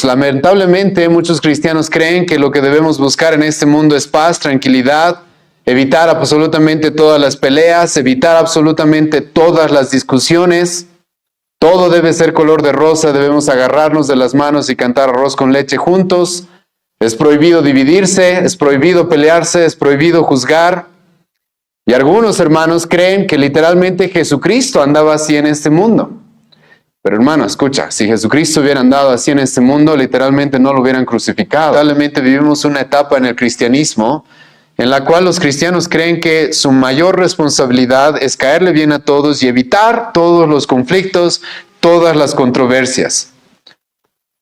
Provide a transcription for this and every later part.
Lamentablemente, muchos cristianos creen que lo que debemos buscar en este mundo es paz, tranquilidad, evitar absolutamente todas las peleas, evitar absolutamente todas las discusiones. Todo debe ser color de rosa, debemos agarrarnos de las manos y cantar arroz con leche juntos. Es prohibido dividirse, es prohibido pelearse, es prohibido juzgar. Y algunos hermanos creen que literalmente Jesucristo andaba así en este mundo. Pero hermano, escucha, si Jesucristo hubiera andado así en este mundo, literalmente no lo hubieran crucificado. Lamentablemente vivimos una etapa en el cristianismo en la cual los cristianos creen que su mayor responsabilidad es caerle bien a todos y evitar todos los conflictos, todas las controversias.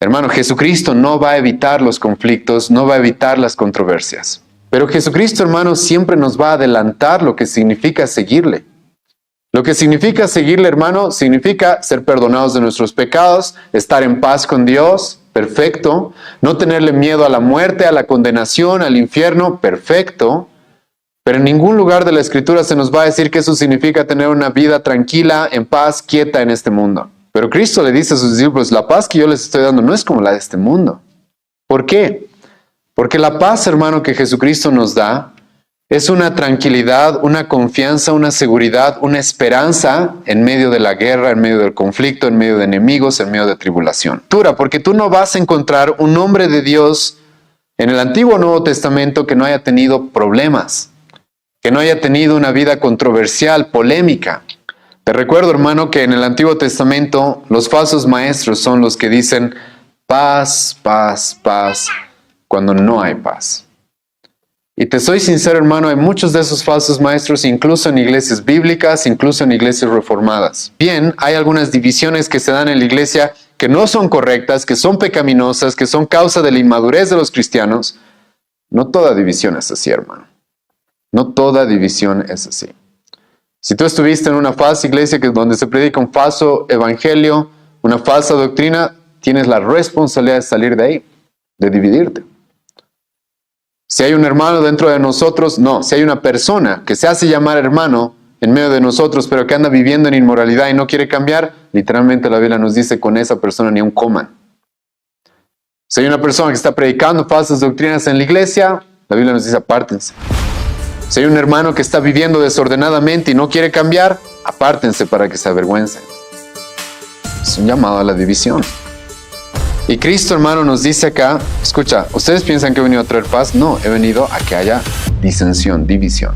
Hermano, Jesucristo no va a evitar los conflictos, no va a evitar las controversias. Pero Jesucristo, hermano, siempre nos va a adelantar lo que significa seguirle. Lo que significa seguirle, hermano, significa ser perdonados de nuestros pecados, estar en paz con Dios, perfecto. No tenerle miedo a la muerte, a la condenación, al infierno, perfecto. Pero en ningún lugar de la Escritura se nos va a decir que eso significa tener una vida tranquila, en paz, quieta en este mundo. Pero Cristo le dice a sus discípulos, la paz que yo les estoy dando no es como la de este mundo. ¿Por qué? Porque la paz, hermano, que Jesucristo nos da, es una tranquilidad, una confianza, una seguridad, una esperanza en medio de la guerra, en medio del conflicto, en medio de enemigos, en medio de tribulación. Porque tú no vas a encontrar un hombre de Dios en el Antiguo o Nuevo Testamento que no haya tenido problemas, que no haya tenido una vida controversial, polémica. Te recuerdo, hermano, que en el Antiguo Testamento los falsos maestros son los que dicen paz, paz, paz, cuando no hay paz. Y te soy sincero, hermano, hay muchos de esos falsos maestros, incluso en iglesias bíblicas, incluso en iglesias reformadas. Bien, hay algunas divisiones que se dan en la iglesia que no son correctas, que son pecaminosas, que son causa de la inmadurez de los cristianos. No toda división es así, hermano. No toda división es así. Si tú estuviste en una falsa iglesia donde se predica un falso evangelio, una falsa doctrina, tienes la responsabilidad de salir de ahí, de dividirte. Si hay un hermano dentro de nosotros, no. Si hay una persona que se hace llamar hermano en medio de nosotros, pero que anda viviendo en inmoralidad y no quiere cambiar, literalmente la Biblia nos dice, con esa persona ni aun coman. Si hay una persona que está predicando falsas doctrinas en la iglesia, la Biblia nos dice, apártense. Si hay un hermano que está viviendo desordenadamente y no quiere cambiar, apártense para que se avergüencen. Es un llamado a la división. Y Cristo, hermano, nos dice acá, escucha, ¿ustedes piensan que he venido a traer paz? No, he venido a que haya disensión, división.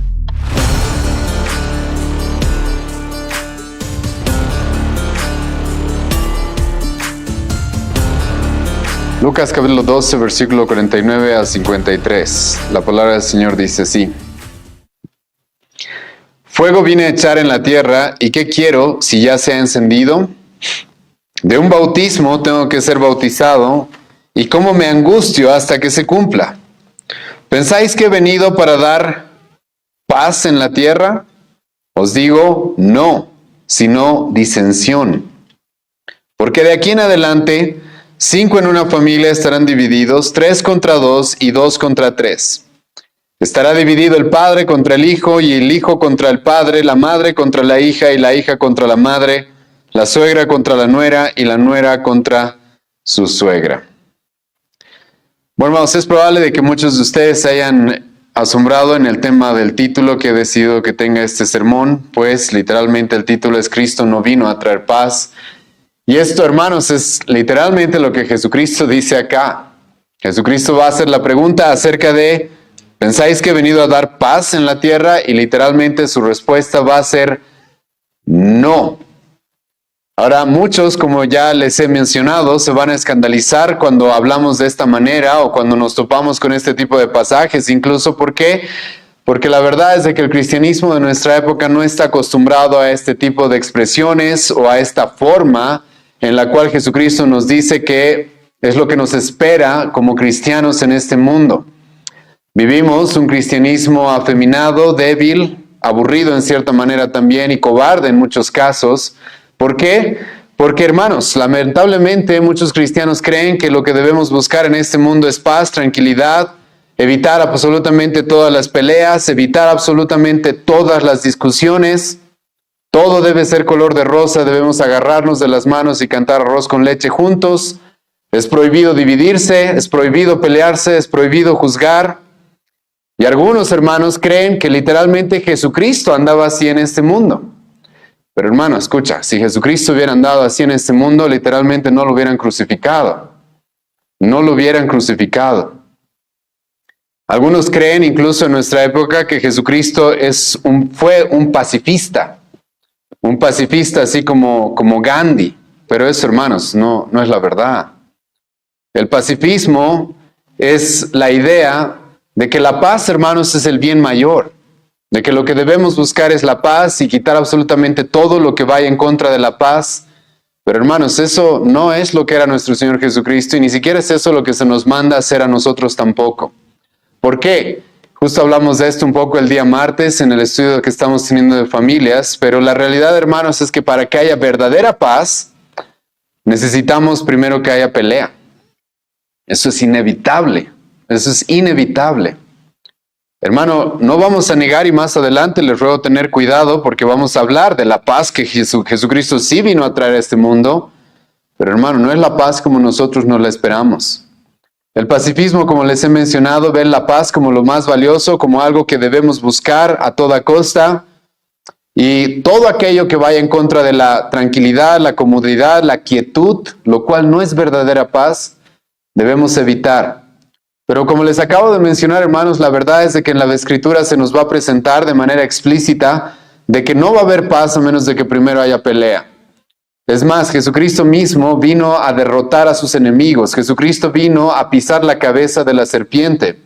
Lucas capítulo 12, versículo 49 a 53. La palabra del Señor dice así. Fuego vine a echar en la tierra, ¿y qué quiero si ya se ha encendido? De un bautismo tengo que ser bautizado, y cómo me angustio hasta que se cumpla. ¿Pensáis que he venido para dar paz en la tierra? Os digo, no, sino disensión. Porque de aquí en adelante, 5 en una familia estarán divididos, 3 contra 2 y 2 contra 3. Estará dividido el padre contra el hijo, y el hijo contra el padre, la madre contra la hija, y la hija contra la madre, la suegra contra la nuera, y la nuera contra su suegra. Bueno, hermanos, es probable de que muchos de ustedes se hayan asombrado en el tema del título que he decidido que tenga este sermón, pues literalmente el título es Cristo no vino a traer paz. Y esto, hermanos, es literalmente lo que Jesucristo dice acá. Jesucristo va a hacer la pregunta acerca de, ¿pensáis que he venido a dar paz en la tierra? Y literalmente su respuesta va a ser, no. Ahora, muchos, como ya les he mencionado, se van a escandalizar cuando hablamos de esta manera o cuando nos topamos con este tipo de pasajes, incluso ¿por qué? Porque la verdad es de que el cristianismo de nuestra época no está acostumbrado a este tipo de expresiones o a esta forma en la cual Jesucristo nos dice que es lo que nos espera como cristianos en este mundo. Vivimos un cristianismo afeminado, débil, aburrido en cierta manera también y cobarde en muchos casos. ¿Por qué? Porque, hermanos, lamentablemente muchos cristianos creen que lo que debemos buscar en este mundo es paz, tranquilidad, evitar absolutamente todas las peleas, evitar absolutamente todas las discusiones. Todo debe ser color de rosa, debemos agarrarnos de las manos y cantar arroz con leche juntos. Es prohibido dividirse, es prohibido pelearse, es prohibido juzgar. Y algunos hermanos creen que literalmente Jesucristo andaba así en este mundo. Pero hermano, escucha, si Jesucristo hubiera andado así en este mundo, literalmente no lo hubieran crucificado. No lo hubieran crucificado. Algunos creen, incluso en nuestra época, que Jesucristo fue un pacifista así como Gandhi. Pero eso, hermanos, no es la verdad. El pacifismo es la idea de que la paz, hermanos, es el bien mayor, de que lo que debemos buscar es la paz y quitar absolutamente todo lo que vaya en contra de la paz. Pero hermanos, eso no es lo que era nuestro Señor Jesucristo y ni siquiera es eso lo que se nos manda hacer a nosotros tampoco. ¿Por qué? Justo hablamos de esto un poco el día martes en el estudio que estamos teniendo de familias, pero la realidad, hermanos, es que para que haya verdadera paz, necesitamos primero que haya pelea. Eso es inevitable, eso es inevitable. Hermano, no vamos a negar y más adelante les ruego tener cuidado porque vamos a hablar de la paz que Jesucristo sí vino a traer a este mundo, pero hermano, no es la paz como nosotros nos la esperamos. El pacifismo, como les he mencionado, ve la paz como lo más valioso, como algo que debemos buscar a toda costa. Y todo aquello que vaya en contra de la tranquilidad, la comodidad, la quietud, lo cual no es verdadera paz, debemos evitar. Pero como les acabo de mencionar, hermanos, la verdad es de que en la Escritura se nos va a presentar de manera explícita de que no va a haber paz a menos de que primero haya pelea. Es más, Jesucristo mismo vino a derrotar a sus enemigos. Jesucristo vino a pisar la cabeza de la serpiente.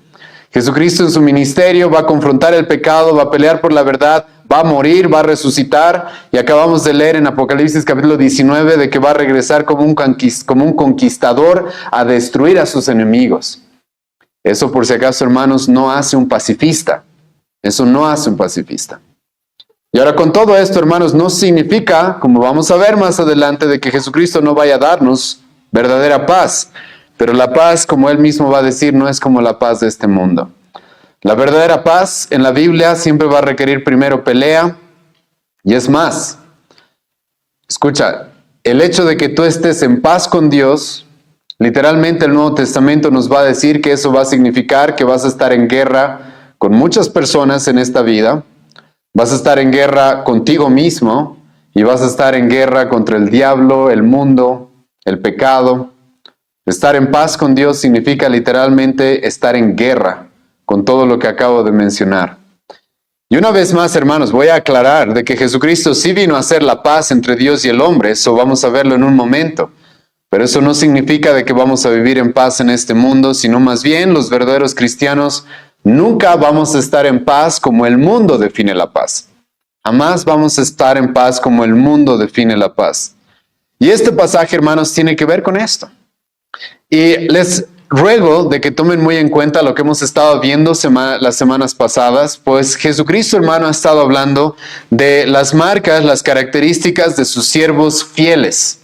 Jesucristo en su ministerio va a confrontar el pecado, va a pelear por la verdad, va a morir, va a resucitar. Y acabamos de leer en Apocalipsis capítulo 19 de que va a regresar como un conquistador a destruir a sus enemigos. Eso, por si acaso, hermanos, no hace un pacifista. Eso no hace un pacifista. Y ahora con todo esto, hermanos, no significa, como vamos a ver más adelante, de que Jesucristo no vaya a darnos verdadera paz. Pero la paz, como Él mismo va a decir, no es como la paz de este mundo. La verdadera paz en la Biblia siempre va a requerir primero pelea. Y es más, escucha, el hecho de que tú estés en paz con Dios, literalmente el Nuevo Testamento nos va a decir que eso va a significar que vas a estar en guerra con muchas personas en esta vida. Vas a estar en guerra contigo mismo y vas a estar en guerra contra el diablo, el mundo, el pecado. Estar en paz con Dios significa literalmente estar en guerra con todo lo que acabo de mencionar. Y una vez más, hermanos, voy a aclarar de que Jesucristo sí vino a hacer la paz entre Dios y el hombre. Eso vamos a verlo en un momento. Pero eso no significa de que vamos a vivir en paz en este mundo, sino más bien los verdaderos cristianos nunca vamos a estar en paz como el mundo define la paz. Jamás vamos a estar en paz como el mundo define la paz. Y este pasaje, hermanos, tiene que ver con esto. Y les ruego de que tomen muy en cuenta lo que hemos estado viendo las semanas pasadas, pues Jesucristo, hermano, ha estado hablando de las marcas, las características de sus siervos fieles.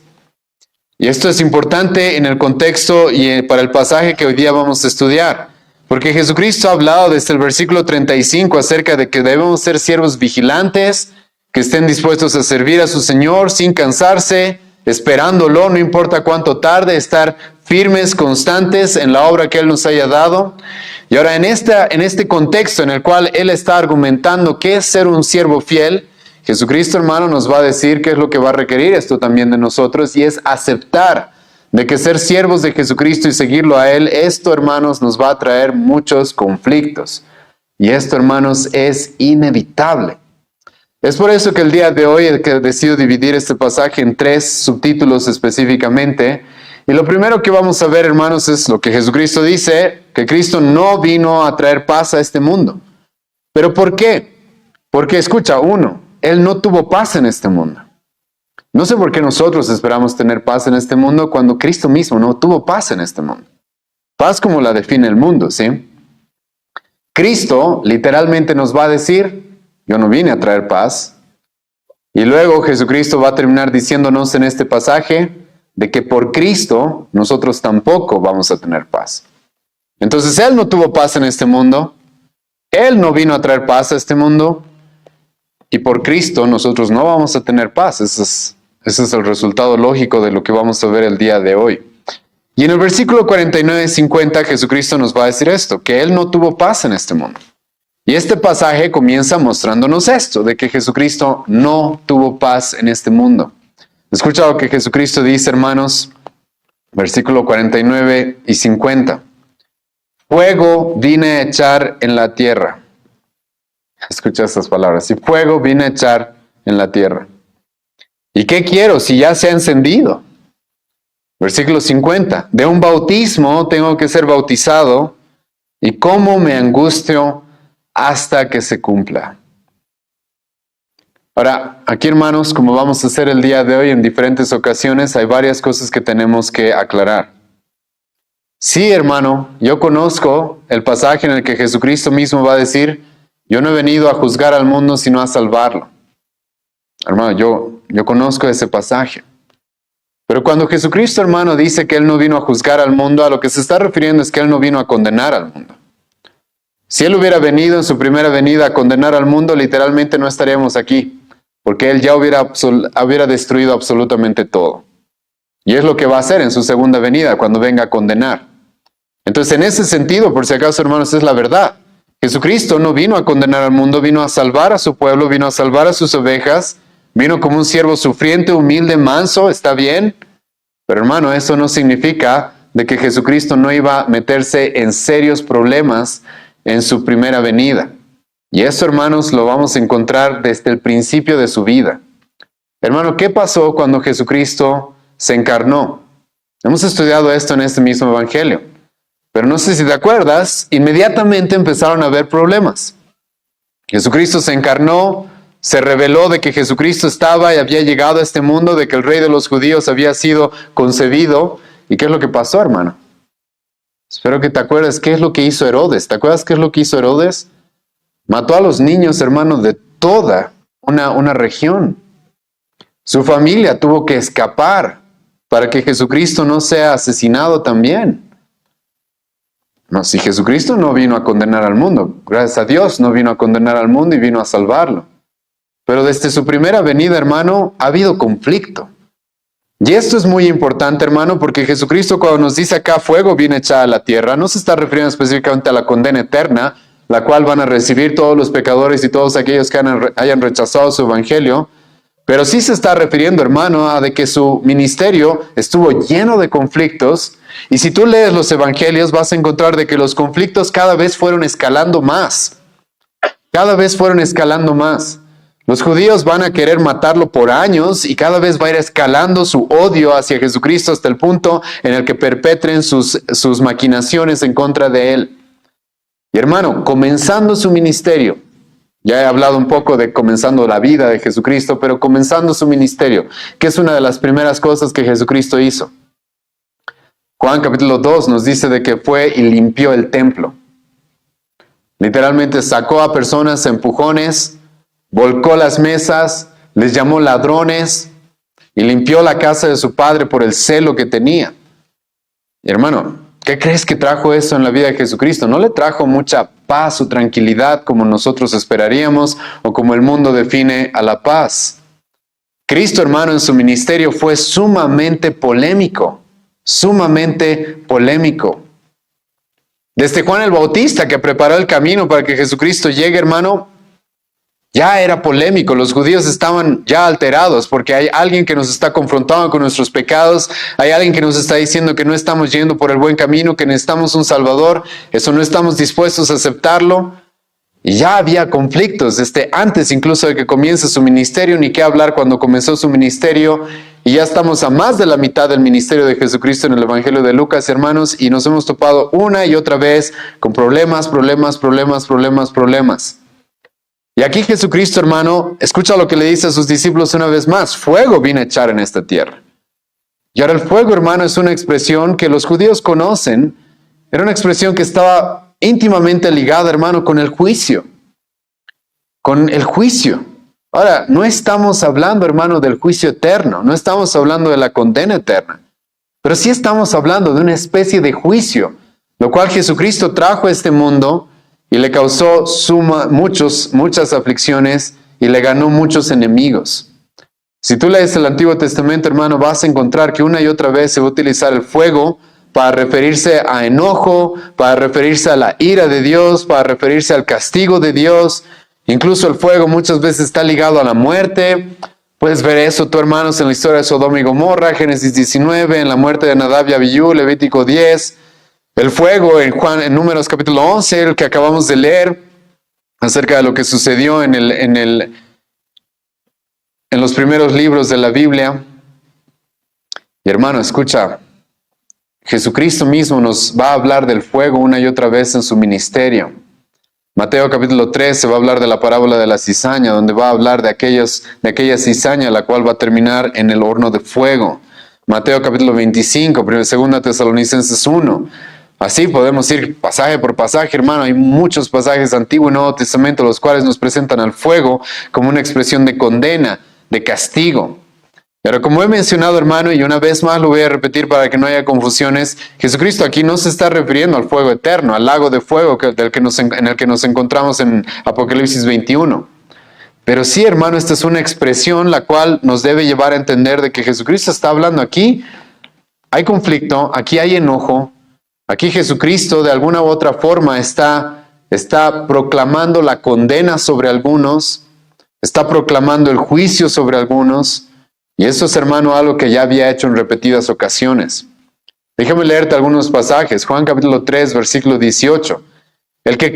Y esto es importante en el contexto y para el pasaje que hoy día vamos a estudiar. Porque Jesucristo ha hablado desde el versículo 35 acerca de que debemos ser siervos vigilantes, que estén dispuestos a servir a su Señor sin cansarse, esperándolo, no importa cuánto tarde, estar firmes, constantes en la obra que Él nos haya dado. Y ahora en este contexto en el cual Él está argumentando qué es ser un siervo fiel, Jesucristo, hermano, nos va a decir qué es lo que va a requerir esto también de nosotros, y es aceptar de que ser siervos de Jesucristo y seguirlo a Él, esto, hermanos, nos va a traer muchos conflictos. Y esto, hermanos, es inevitable. Es por eso que el día de hoy he decidido dividir este pasaje en 3 subtítulos específicamente. Y lo primero que vamos a ver, hermanos, es lo que Jesucristo dice, que Cristo no vino a traer paz a este mundo. ¿Pero por qué? Porque, escucha, Él no tuvo paz en este mundo. No sé por qué nosotros esperamos tener paz en este mundo cuando Cristo mismo no tuvo paz en este mundo. Paz como la define el mundo, ¿sí? Cristo literalmente nos va a decir, yo no vine a traer paz. Y luego Jesucristo va a terminar diciéndonos en este pasaje de que por Cristo nosotros tampoco vamos a tener paz. Entonces Él no tuvo paz en este mundo, Él no vino a traer paz a este mundo, y por Cristo nosotros no vamos a tener paz. Ese es el resultado lógico de lo que vamos a ver el día de hoy. Y en el versículo 49-50 Jesucristo nos va a decir esto, que Él no tuvo paz en este mundo. Y este pasaje comienza mostrándonos esto, de que Jesucristo no tuvo paz en este mundo. Escucha lo que Jesucristo dice, hermanos, versículo 49 y 50. Fuego vine a echar en la tierra. Escucha estas palabras. Y fuego vine a echar en la tierra. ¿Y qué quiero si ya se ha encendido? Versículo 50. De un bautismo tengo que ser bautizado, y cómo me angustio hasta que se cumpla. Ahora, aquí hermanos, como vamos a hacer el día de hoy en diferentes ocasiones, hay varias cosas que tenemos que aclarar. Sí, hermano, yo conozco el pasaje en el que Jesucristo mismo va a decir, yo no he venido a juzgar al mundo sino a salvarlo. Hermano, yo conozco ese pasaje. Pero cuando Jesucristo, hermano, dice que Él no vino a juzgar al mundo, a lo que se está refiriendo es que Él no vino a condenar al mundo. Si Él hubiera venido en su primera venida a condenar al mundo, literalmente no estaríamos aquí, porque Él ya hubiera destruido absolutamente todo. Y es lo que va a hacer en su segunda venida, cuando venga a condenar. Entonces, en ese sentido, por si acaso, hermanos, es la verdad. Jesucristo no vino a condenar al mundo, vino a salvar a su pueblo, vino a salvar a sus ovejas, vino como un siervo sufriente, humilde, manso, está bien. Pero hermano, eso no significa de que Jesucristo no iba a meterse en serios problemas en su primera venida. Y eso, hermanos, lo vamos a encontrar desde el principio de su vida. Hermano, ¿qué pasó cuando Jesucristo se encarnó? Hemos estudiado esto en este mismo evangelio. Pero no sé si te acuerdas, inmediatamente empezaron a haber problemas. Jesucristo se encarnó, se reveló de que Jesucristo estaba y había llegado a este mundo, de que el rey de los judíos había sido concebido. ¿Y qué es lo que pasó, hermano? Espero que te acuerdes qué es lo que hizo Herodes. ¿Te acuerdas qué es lo que hizo Herodes? Mató a los niños, hermano, de toda una región. Su familia tuvo que escapar para que Jesucristo no sea asesinado también. No, si Jesucristo no vino a condenar al mundo, gracias a Dios no vino a condenar al mundo y vino a salvarlo. Pero desde su primera venida, hermano, ha habido conflicto. Y esto es muy importante, hermano, porque Jesucristo cuando nos dice acá fuego viene echada a la tierra, no se está refiriendo específicamente a la condena eterna, la cual van a recibir todos los pecadores y todos aquellos que hayan rechazado su evangelio, pero sí se está refiriendo, hermano, a de que su ministerio estuvo lleno de conflictos. Y si tú lees los evangelios vas a encontrar de que los conflictos cada vez fueron escalando más. Cada vez fueron escalando más. Los judíos van a querer matarlo por años y cada vez va a ir escalando su odio hacia Jesucristo hasta el punto en el que perpetren sus maquinaciones en contra de Él. Y hermano, comenzando su ministerio, ya he hablado un poco de comenzando la vida de Jesucristo, pero comenzando su ministerio, que es una de las primeras cosas que Jesucristo hizo. Juan capítulo 2 nos dice de que fue y limpió el templo. Literalmente sacó a personas a empujones, volcó las mesas, les llamó ladrones y limpió la casa de su padre por el celo que tenía. Y hermano, ¿qué crees que trajo eso en la vida de Jesucristo? No le trajo mucha paz o tranquilidad como nosotros esperaríamos o como el mundo define a la paz. Cristo, hermano, en su ministerio fue sumamente polémico. Sumamente polémico. Desde Juan el Bautista, que preparó el camino para que Jesucristo llegue, hermano, ya era polémico. Los judíos estaban ya alterados porque hay alguien que nos está confrontando con nuestros pecados, hay alguien que nos está diciendo que no estamos yendo por el buen camino, que necesitamos un Salvador, eso no estamos dispuestos a aceptarlo. Y ya había conflictos desde antes incluso de que comience su ministerio, ni qué hablar cuando comenzó su ministerio. Y ya estamos a más de la mitad del ministerio de Jesucristo en el Evangelio de Lucas, hermanos, y nos hemos topado una y otra vez con problemas. Y aquí Jesucristo, hermano, escucha lo que le dice a sus discípulos una vez más: fuego vine a echar en esta tierra. Y ahora el fuego, hermano, es una expresión que los judíos conocen, era una expresión que estaba íntimamente ligada, hermano, con el juicio. Con el juicio. Ahora, no estamos hablando, hermano, del juicio eterno, no estamos hablando de la condena eterna, pero sí estamos hablando de una especie de juicio, lo cual Jesucristo trajo a este mundo y le causó muchas aflicciones y le ganó muchos enemigos. Si tú lees el Antiguo Testamento, hermano, vas a encontrar que una y otra vez se va a utilizar el fuego para referirse a enojo, para referirse a la ira de Dios, para referirse al castigo de Dios. Incluso el fuego muchas veces está ligado a la muerte. Puedes ver eso, tú hermanos, en la historia de Sodoma y Gomorra, Génesis 19, en la muerte de Nadab y Abiú, Levítico 10. El fuego en Números capítulo 11, el que acabamos de leer, acerca de lo que sucedió en los primeros libros de la Biblia. Y hermano, escucha, Jesucristo mismo nos va a hablar del fuego una y otra vez en su ministerio. Mateo capítulo 3 se va a hablar de la parábola de la cizaña, donde va a hablar de aquella cizaña, la cual va a terminar en el horno de fuego. Mateo capítulo 25, 2 Tesalonicenses 1. Así podemos ir pasaje por pasaje, hermano. Hay muchos pasajes Antiguo y Nuevo Testamento, los cuales nos presentan al fuego como una expresión de condena, de castigo. Pero como he mencionado, hermano, y una vez más lo voy a repetir para que no haya confusiones, Jesucristo aquí no se está refiriendo al fuego eterno, al lago de fuego en el que nos encontramos en Apocalipsis 21. Pero sí, hermano, esta es una expresión la cual nos debe llevar a entender de que Jesucristo está hablando aquí. Hay conflicto, aquí hay enojo, aquí Jesucristo de alguna u otra forma está proclamando la condena sobre algunos, está proclamando el juicio sobre algunos. Y eso es, hermano, algo que ya había hecho en repetidas ocasiones. Déjame leerte algunos pasajes. Juan capítulo 3, versículo 18. El que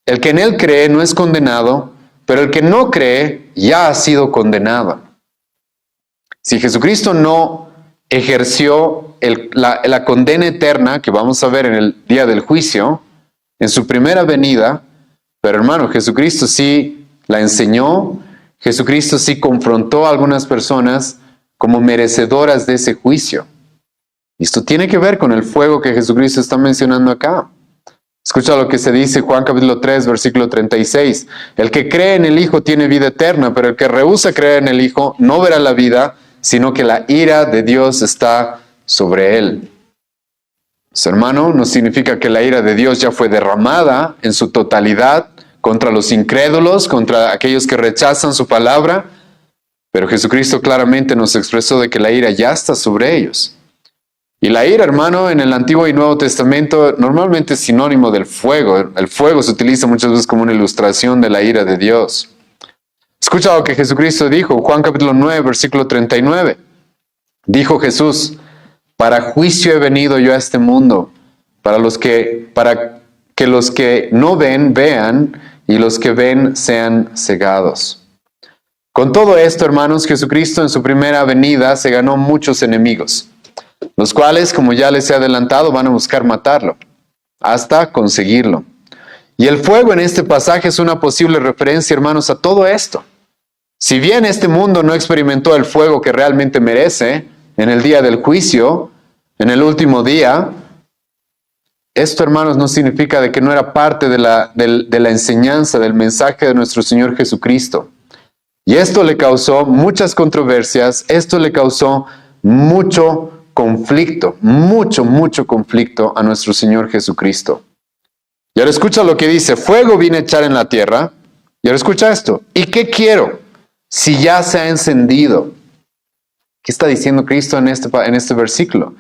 en él cree no es condenado, pero el que no cree ya ha sido condenado. Si Jesucristo no ejerció la condena eterna, que vamos a ver en el día del juicio, en su primera venida, pero hermano, Jesucristo sí la enseñó. Jesucristo sí confrontó a algunas personas como merecedoras de ese juicio. Y esto tiene que ver con el fuego que Jesucristo está mencionando acá. Escucha lo que se dice Juan capítulo 3, versículo 36. El que cree en el Hijo tiene vida eterna, pero el que rehúsa creer en el Hijo no verá la vida, sino que la ira de Dios está sobre él. Eso, hermano, no significa que la ira de Dios ya fue derramada en su totalidad contra los incrédulos, contra aquellos que rechazan su palabra, pero Jesucristo claramente nos expresó de que la ira ya está sobre ellos. Y la ira, hermano, en el Antiguo y Nuevo Testamento normalmente es sinónimo del fuego. El fuego se utiliza muchas veces como una ilustración de la ira de Dios. Escucha lo que Jesucristo dijo, Juan capítulo 9, versículo 39. Dijo Jesús: para juicio he venido yo a este mundo, para que los que no ven, vean, y los que ven sean cegados. Con todo esto, hermanos, Jesucristo en su primera venida se ganó muchos enemigos, los cuales, como ya les he adelantado, van a buscar matarlo, hasta conseguirlo. Y el fuego en este pasaje es una posible referencia, hermanos, a todo esto. Si bien este mundo no experimentó el fuego que realmente merece en el día del juicio, en el último día, esto, hermanos, no significa de que no era parte de la enseñanza, del mensaje de nuestro Señor Jesucristo. Y esto le causó muchas controversias, esto le causó mucho conflicto, mucho conflicto a nuestro Señor Jesucristo. Y ahora escucha lo que dice: fuego vine a echar en la tierra. Y ahora escucha esto: ¿y qué quiero si ya se ha encendido? ¿Qué está diciendo Cristo en este versículo?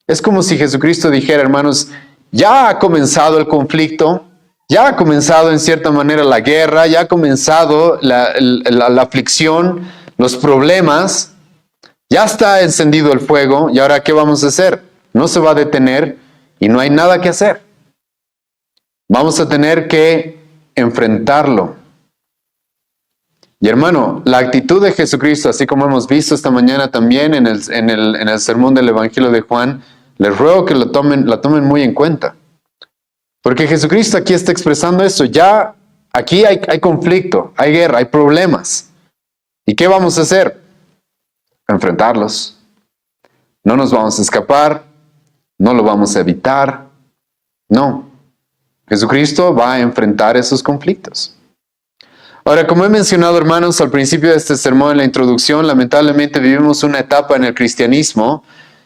Es como si Jesucristo dijera, hermanos, ya ha comenzado el conflicto, ya ha comenzado en cierta manera la guerra, ya ha comenzado la aflicción, los problemas, ya está encendido el fuego, y ahora ¿qué vamos a hacer? No se va a detener y no hay nada que hacer. Vamos a tener que enfrentarlo. Y hermano, la actitud de Jesucristo, así como hemos visto esta mañana también en el sermón del Evangelio de Juan, les ruego que la tomen muy en cuenta. Porque Jesucristo aquí está expresando eso. Ya aquí hay conflicto, hay guerra, hay problemas. ¿Y qué vamos a hacer? Enfrentarlos. No nos vamos a escapar, no lo vamos a evitar. No. Jesucristo va a enfrentar esos conflictos. Ahora, como he mencionado, hermanos, al principio de este sermón, en la introducción, lamentablemente vivimos una etapa en el cristianismo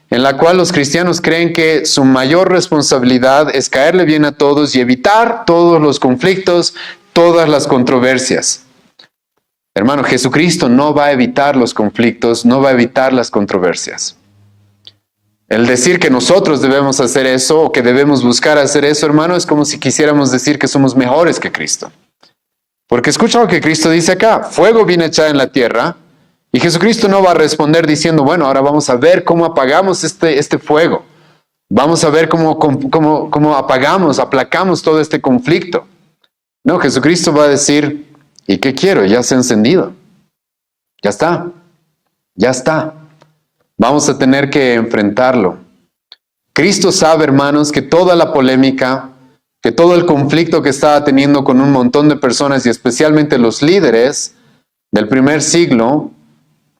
en la cual los cristianos creen que su mayor responsabilidad es caerle bien a todos y evitar todos los conflictos, todas las controversias. Hermano, Jesucristo no va a evitar los conflictos, no va a evitar las controversias. El decir que nosotros debemos hacer eso o que debemos buscar hacer eso, hermano, es como si quisiéramos decir que somos mejores que Cristo. Porque escucha lo que Cristo dice acá, fuego viene a echar en la tierra y Jesucristo no va a responder diciendo, bueno, ahora vamos a ver cómo apagamos este fuego. Vamos a ver cómo apagamos, aplacamos todo este conflicto. No, Jesucristo va a decir, ¿y qué quiero? Ya se ha encendido. Ya está. Ya está. Vamos a tener que enfrentarlo. Cristo sabe, hermanos, que toda la polémica, que todo el conflicto que estaba teniendo con un montón de personas y especialmente los líderes del primer siglo,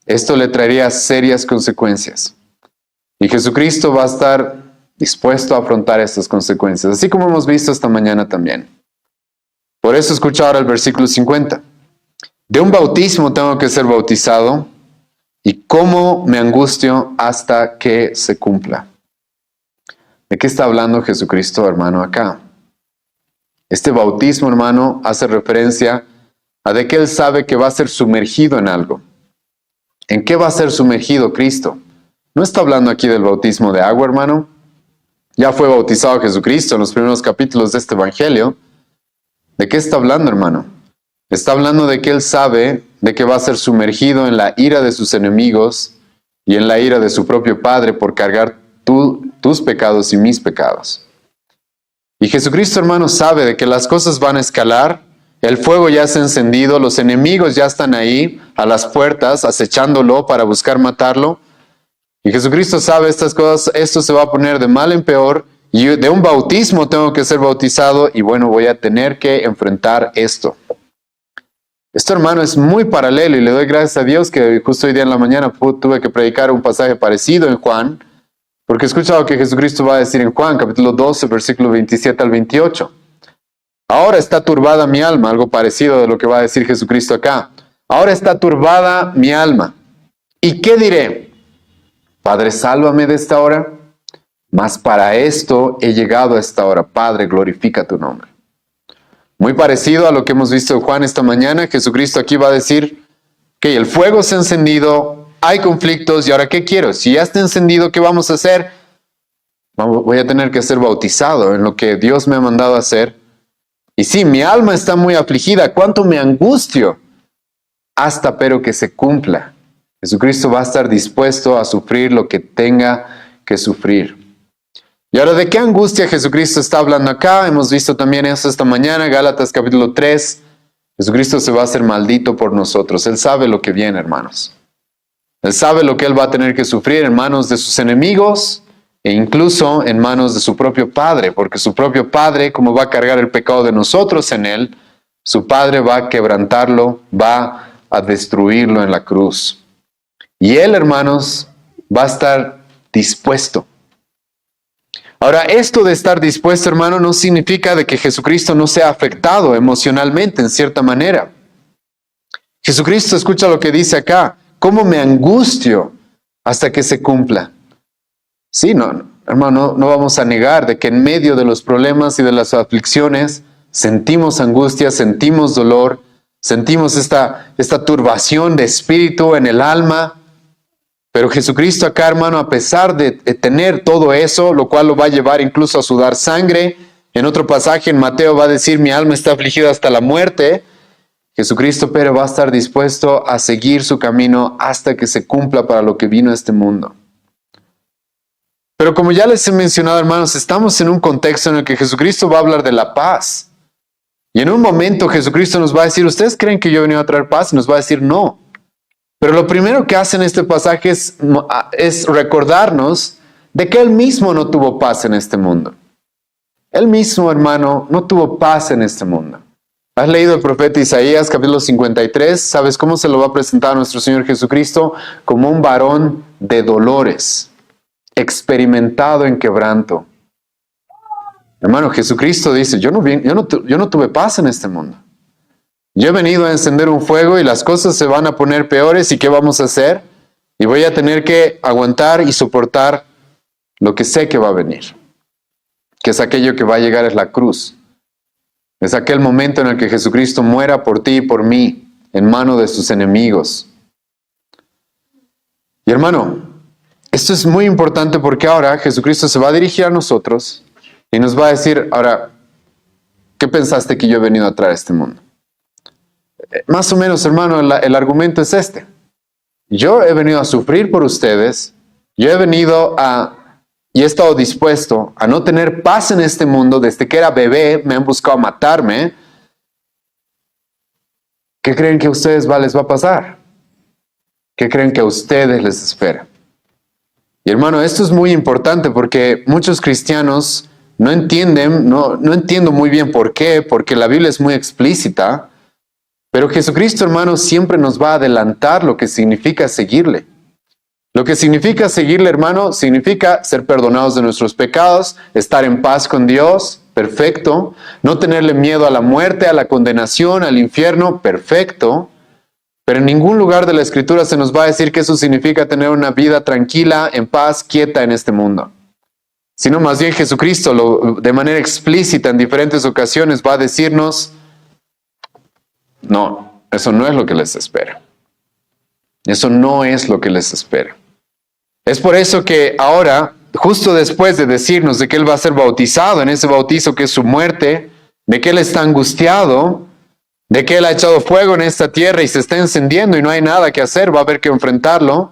esto le traería serias consecuencias. Y Jesucristo va a estar dispuesto a afrontar estas consecuencias, así como hemos visto esta mañana también. Por eso escucha ahora el versículo 50. De un bautismo tengo que ser bautizado, y cómo me angustio hasta que se cumpla. ¿De qué está hablando Jesucristo, hermano, acá? Este bautismo, hermano, hace referencia a de que Él sabe que va a ser sumergido en algo. ¿En qué va a ser sumergido Cristo? No está hablando aquí del bautismo de agua, hermano. Ya fue bautizado Jesucristo en los primeros capítulos de este evangelio. ¿De qué está hablando, hermano? Está hablando de que Él sabe de que va a ser sumergido en la ira de sus enemigos y en la ira de su propio Padre por cargar tus pecados y mis pecados. Y Jesucristo, hermano, sabe de que las cosas van a escalar, el fuego ya se ha encendido, los enemigos ya están ahí a las puertas acechándolo para buscar matarlo. Y Jesucristo sabe estas cosas, esto se va a poner de mal en peor, y de un bautismo tengo que ser bautizado, y bueno, voy a tener que enfrentar esto. Esto, hermano, es muy paralelo, y le doy gracias a Dios que justo hoy día en la mañana tuve que predicar un pasaje parecido en Juan, porque he escuchado que Jesucristo va a decir en Juan, capítulo 12, versículo 27 al 28. Ahora está turbada mi alma, algo parecido de lo que va a decir Jesucristo acá. Ahora está turbada mi alma. ¿Y qué diré? Padre, sálvame de esta hora, mas para esto he llegado a esta hora. Padre, glorifica tu nombre. Muy parecido a lo que hemos visto en Juan esta mañana, Jesucristo aquí va a decir que el fuego se ha encendido, hay conflictos, y ahora ¿qué quiero? Si ya está encendido, ¿qué vamos a hacer? Voy a tener que ser bautizado en lo que Dios me ha mandado a hacer. Y sí, mi alma está muy afligida, ¿cuánto me angustio? Hasta pero que se cumpla. Jesucristo va a estar dispuesto a sufrir lo que tenga que sufrir. Y ahora, ¿de qué angustia Jesucristo está hablando acá? Hemos visto también eso esta mañana, Gálatas capítulo 3. Jesucristo se va a hacer maldito por nosotros. Él sabe lo que viene, hermanos. Él sabe lo que Él va a tener que sufrir en manos de sus enemigos e incluso en manos de su propio Padre, porque su propio Padre, como va a cargar el pecado de nosotros en Él, su Padre va a quebrantarlo, va a destruirlo en la cruz. Y Él, hermanos, va a estar dispuesto. Ahora, esto de estar dispuesto, hermano, no significa de que Jesucristo no sea afectado emocionalmente en cierta manera. Jesucristo, escucha lo que dice acá, ¿cómo me angustio hasta que se cumpla? Sí, hermano, no vamos a negar de que en medio de los problemas y de las aflicciones sentimos angustia, sentimos dolor, sentimos esta turbación de espíritu en el alma. Pero Jesucristo acá, hermano, a pesar de tener todo eso, lo cual lo va a llevar incluso a sudar sangre, en otro pasaje en Mateo va a decir, mi alma está afligida hasta la muerte. Jesucristo, pero va a estar dispuesto a seguir su camino hasta que se cumpla para lo que vino a este mundo. Pero como ya les he mencionado, hermanos, estamos en un contexto en el que Jesucristo va a hablar de la paz. Y en un momento Jesucristo nos va a decir, ¿ustedes creen que yo he venido a traer paz? Y nos va a decir, no. Pero lo primero que hace en este pasaje es recordarnos de que Él mismo no tuvo paz en este mundo. Él mismo, hermano, no tuvo paz en este mundo. ¿Has leído el profeta Isaías, capítulo 53? ¿Sabes cómo se lo va a presentar a nuestro Señor Jesucristo? Como un varón de dolores, experimentado en quebranto. Hermano, Jesucristo dice, yo no tuve paz en este mundo. Yo he venido a encender un fuego y las cosas se van a poner peores, ¿y qué vamos a hacer? Y voy a tener que aguantar y soportar lo que sé que va a venir. Que es aquello que va a llegar, es la cruz. Es aquel momento en el que Jesucristo muera por ti y por mí, en mano de sus enemigos. Y hermano, Esto es muy importante porque ahora Jesucristo se va a dirigir a nosotros y nos va a decir, ahora, ¿qué pensaste que yo he venido a traer a este mundo? Más o menos, hermano, el argumento es este. Yo he venido a sufrir por ustedes, yo he venido y he estado dispuesto a no tener paz en este mundo. Desde que era bebé me han buscado matarme. ¿Qué creen que a ustedes les va a pasar? ¿Qué creen que a ustedes les espera? Y hermano, esto es muy importante porque muchos cristianos no entienden, no entiendo muy bien por qué, porque la Biblia es muy explícita, pero Jesucristo, hermano, siempre nos va a adelantar lo que significa seguirle. Lo que significa seguirle, hermano, significa ser perdonados de nuestros pecados, estar en paz con Dios, perfecto, no tenerle miedo a la muerte, a la condenación, al infierno, perfecto. Pero en ningún lugar de la Escritura se nos va a decir que eso significa tener una vida tranquila, en paz, quieta en este mundo. Sino más bien Jesucristo, de manera explícita en diferentes ocasiones, va a decirnos, no, eso no es lo que les espera. Eso no es lo que les espera. Es por eso que ahora, justo después de decirnos de que Él va a ser bautizado en ese bautizo que es su muerte, de que Él está angustiado, de que Él ha echado fuego en esta tierra y se está encendiendo y no hay nada que hacer, va a haber que enfrentarlo.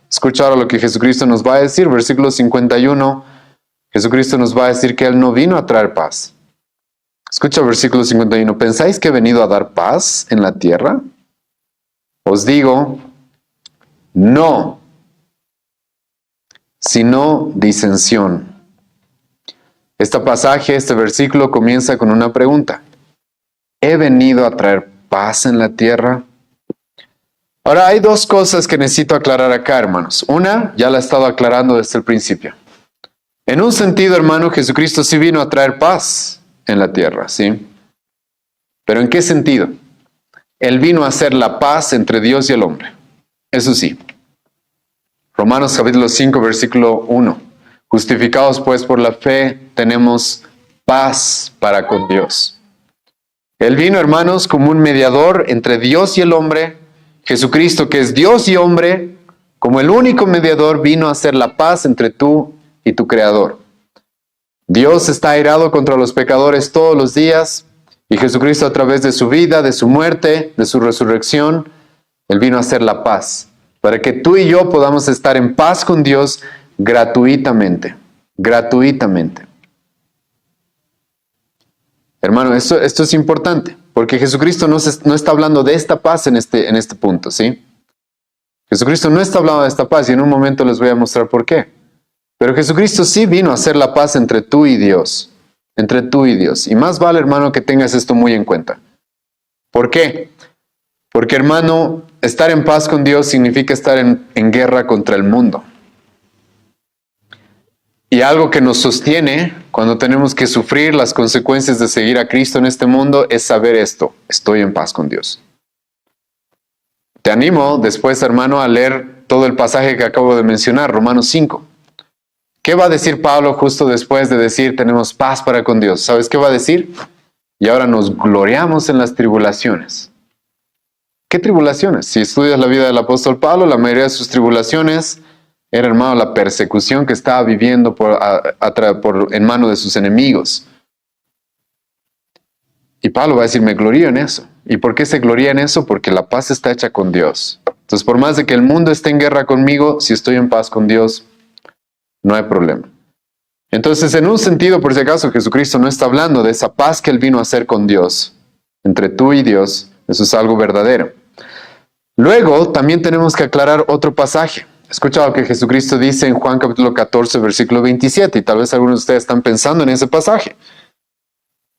Escucha ahora lo que Jesucristo nos va a decir, versículo 51. Jesucristo nos va a decir que Él no vino a traer paz. Escucha versículo 51. ¿Pensáis que he venido a dar paz en la tierra? Os digo, no, sino disensión. Este versículo comienza con una pregunta. ¿He venido a traer paz en la tierra? Ahora, hay dos cosas que necesito aclarar acá, hermanos. Una, ya la he estado aclarando desde el principio. En un sentido, hermano, Jesucristo sí vino a traer paz en la tierra, ¿sí? ¿Pero en qué sentido? Él vino a hacer la paz entre Dios y el hombre. Eso sí. Romanos capítulo 5, versículo 1. Justificados pues por la fe, tenemos paz para con Dios. Él vino, hermanos, como un mediador entre Dios y el hombre. Jesucristo, que es Dios y hombre, como el único mediador, vino a hacer la paz entre tú y tu Creador. Dios está airado contra los pecadores todos los días, y Jesucristo, a través de su vida, de su muerte, de su resurrección, Él vino a hacer la paz, para que tú y yo podamos estar en paz con Dios gratuitamente. Gratuitamente. Hermano, esto es importante, porque Jesucristo no está hablando de esta paz en este punto, ¿sí? Jesucristo no está hablando de esta paz, y en un momento les voy a mostrar por qué. Pero Jesucristo sí vino a hacer la paz entre tú y Dios. Entre tú y Dios. Y más vale, hermano, que tengas esto muy en cuenta. ¿Por qué? Porque, hermano, estar en paz con Dios significa estar en guerra contra el mundo. Y algo que nos sostiene cuando tenemos que sufrir las consecuencias de seguir a Cristo en este mundo es saber esto: estoy en paz con Dios. Te animo después, hermano, a leer todo el pasaje que acabo de mencionar, Romanos 5. ¿Qué va a decir Pablo justo después de decir tenemos paz para con Dios? ¿Sabes qué va a decir? Y ahora nos gloriamos en las tribulaciones. ¿Qué tribulaciones? Si estudias la vida del apóstol Pablo, la mayoría de sus tribulaciones era, hermano, la persecución que estaba viviendo en mano de sus enemigos. Y Pablo va a decir, me glorío en eso. ¿Y por qué se gloría en eso? Porque la paz está hecha con Dios. Entonces, por más de que el mundo esté en guerra conmigo, si estoy en paz con Dios, no hay problema. Entonces, en un sentido, por si acaso, Jesucristo no está hablando de esa paz que Él vino a hacer con Dios. Entre tú y Dios, eso es algo verdadero. Luego, también tenemos que aclarar otro pasaje. Escucha lo que Jesucristo dice en Juan capítulo 14, versículo 27, y tal vez algunos de ustedes están pensando en ese pasaje.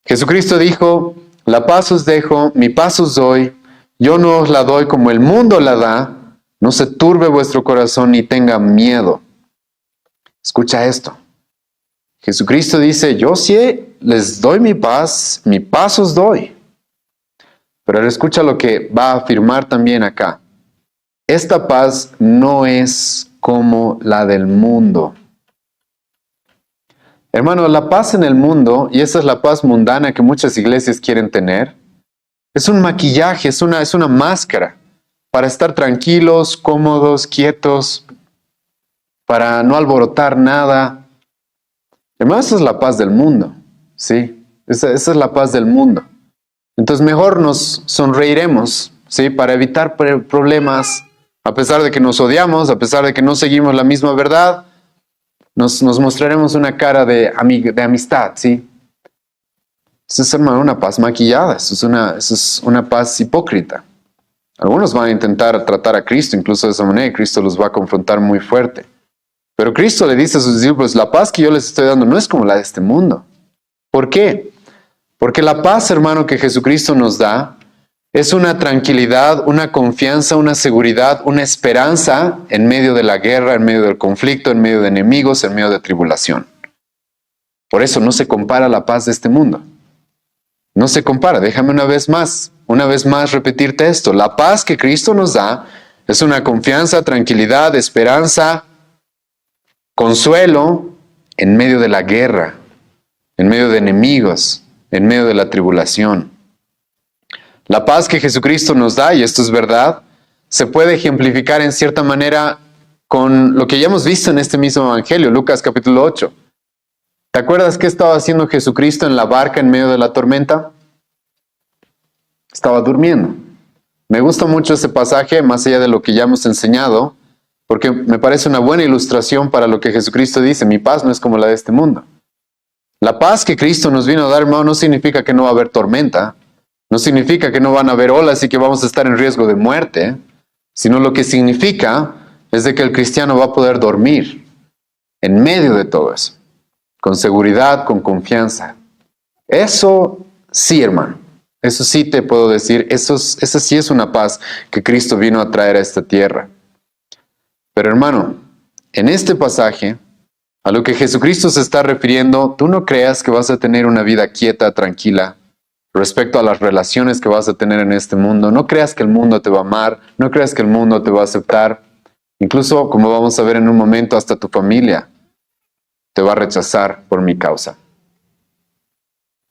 Jesucristo dijo, la paz os dejo, mi paz os doy, yo no os la doy como el mundo la da, no se turbe vuestro corazón ni tenga miedo. Escucha esto. Jesucristo dice, yo sí les doy mi paz os doy. Pero ahora escucha lo que va a afirmar también acá. Esta paz no es como la del mundo. Hermano, la paz en el mundo, y esa es la paz mundana que muchas iglesias quieren tener, es un maquillaje, es una máscara para estar tranquilos, cómodos, quietos. para no alborotar nada. Hermanos, esa es la paz del mundo, ¿sí? Esa es la paz del mundo. Entonces mejor nos sonreiremos, ¿sí? Para evitar problemas, a pesar de que nos odiamos, a pesar de que no seguimos la misma verdad, nos mostraremos una cara de amistad, ¿sí? Eso es, hermano, una paz maquillada, eso es una paz hipócrita. Algunos van a intentar tratar a Cristo incluso de esa manera y Cristo los va a confrontar muy fuerte. Pero Cristo le dice a sus discípulos, la paz que yo les estoy dando no es como la de este mundo. ¿Por qué? Porque la paz, hermano, que Jesucristo nos da es una tranquilidad, una confianza, una seguridad, una esperanza en medio de la guerra, en medio del conflicto, en medio de enemigos, en medio de tribulación. Por eso no se compara la paz de este mundo. No se compara. Déjame una vez más repetirte esto. La paz que Cristo nos da es una confianza, tranquilidad, esperanza, consuelo en medio de la guerra, en medio de enemigos, en medio de la tribulación. La paz que Jesucristo nos da, y esto es verdad, se puede ejemplificar en cierta manera con lo que ya hemos visto en este mismo evangelio, Lucas capítulo 8. ¿Te acuerdas qué estaba haciendo Jesucristo en la barca en medio de la tormenta? Estaba durmiendo. Me gusta mucho ese pasaje, más allá de lo que ya hemos enseñado, porque me parece una buena ilustración para lo que Jesucristo dice, mi paz no es como la de este mundo. La paz que Cristo nos vino a dar, hermano, no significa que no va a haber tormenta, no significa que no van a haber olas y que vamos a estar en riesgo de muerte, sino lo que significa es de que el cristiano va a poder dormir en medio de todo eso, con seguridad, con confianza. Eso sí, hermano, eso sí te puedo decir, esa sí es una paz que Cristo vino a traer a esta tierra. Pero hermano, en este pasaje, a lo que Jesucristo se está refiriendo, tú no creas que vas a tener una vida quieta, tranquila, respecto a las relaciones que vas a tener en este mundo. No creas que el mundo te va a amar, no creas que el mundo te va a aceptar. Incluso, como vamos a ver en un momento, hasta tu familia te va a rechazar por mi causa.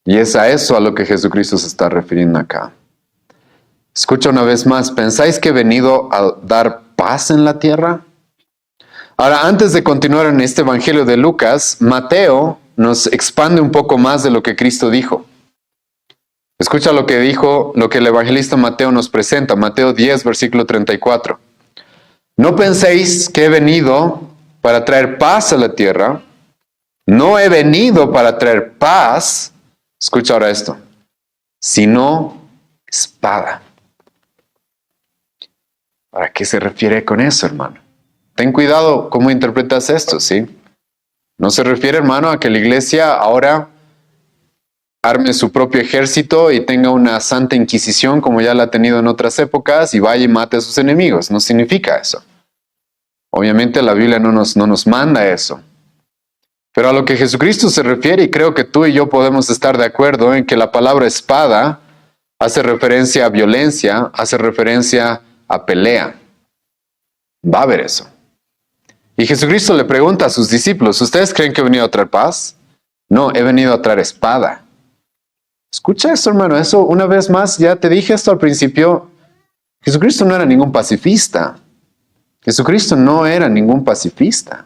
Y es a eso a lo que Jesucristo se está refiriendo acá. Escucha una vez más, ¿pensáis que he venido a dar paz en la tierra? Ahora, antes de continuar en este evangelio de Lucas, Mateo nos expande un poco más de lo que Cristo dijo. Escucha lo que dijo, lo que el evangelista Mateo nos presenta, Mateo 10, versículo 34. No penséis que he venido para traer paz a la tierra. No he venido para traer paz, escucha ahora esto, sino espada. ¿A qué se refiere con eso, hermano? Ten cuidado cómo interpretas esto, ¿sí? No se refiere, hermano, a que la iglesia ahora arme su propio ejército y tenga una santa inquisición como ya la ha tenido en otras épocas y vaya y mate a sus enemigos. No significa eso. Obviamente la Biblia no nos manda eso. Pero a lo que Jesucristo se refiere, y creo que tú y yo podemos estar de acuerdo en que la palabra espada hace referencia a violencia, hace referencia a pelea. Va a haber eso. Y Jesucristo le pregunta a sus discípulos, ¿ustedes creen que he venido a traer paz? No, he venido a traer espada. Escucha esto, hermano, eso una vez más, ya te dije esto al principio, Jesucristo no era ningún pacifista. Jesucristo no era ningún pacifista.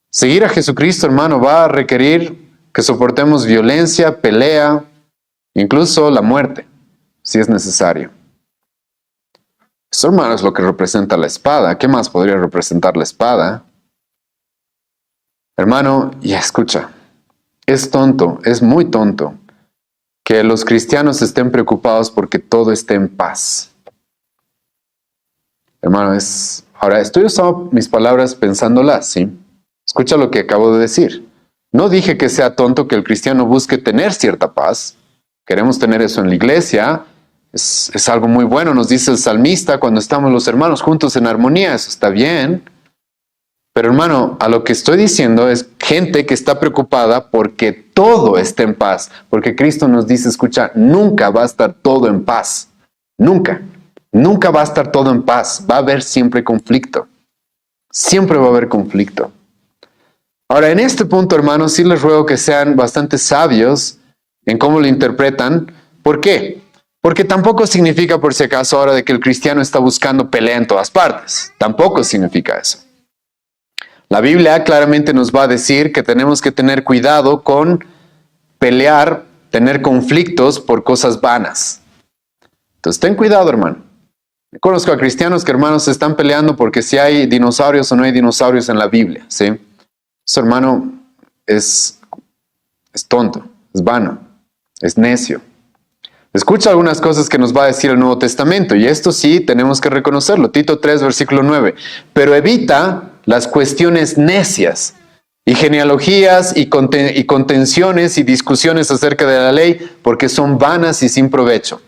Seguir a Jesucristo, hermano, va a requerir que soportemos violencia, pelea, incluso la muerte, si es necesario. Eso, hermano, es lo que representa la espada. ¿Qué más podría representar la espada? Hermano, ya escucha, es tonto, es muy tonto que los cristianos estén preocupados porque todo esté en paz. Hermano, ahora estoy usando mis palabras pensándolas, ¿sí? Escucha lo que acabo de decir. No dije que sea tonto que el cristiano busque tener cierta paz. Queremos tener eso en la iglesia. Es algo muy bueno, nos dice el salmista, cuando estamos los hermanos juntos en armonía, eso está bien. Pero hermano, a lo que estoy diciendo es gente que está preocupada porque todo esté en paz. Porque Cristo nos dice, escucha, nunca va a estar todo en paz. Nunca. Nunca va a estar todo en paz. Va a haber siempre conflicto. Siempre va a haber conflicto. Ahora, en este punto, hermanos, sí les ruego que sean bastante sabios en cómo lo interpretan. ¿Por qué? Porque tampoco significa, por si acaso, ahora de que el cristiano está buscando pelea en todas partes. Tampoco significa eso. La Biblia claramente nos va a decir que tenemos que tener cuidado con pelear, tener conflictos por cosas vanas. Entonces, ten cuidado, hermano. Conozco a cristianos que, hermanos, se están peleando porque si hay dinosaurios o no hay dinosaurios en la Biblia, ¿sí? Eso, hermano, es tonto, es vano, es necio. Escucha algunas cosas que nos va a decir el Nuevo Testamento, y esto sí tenemos que reconocerlo. Tito 3, versículo 9. Pero evita las cuestiones necias y genealogías y contenciones y discusiones acerca de la ley, porque son vanas y sin provecho.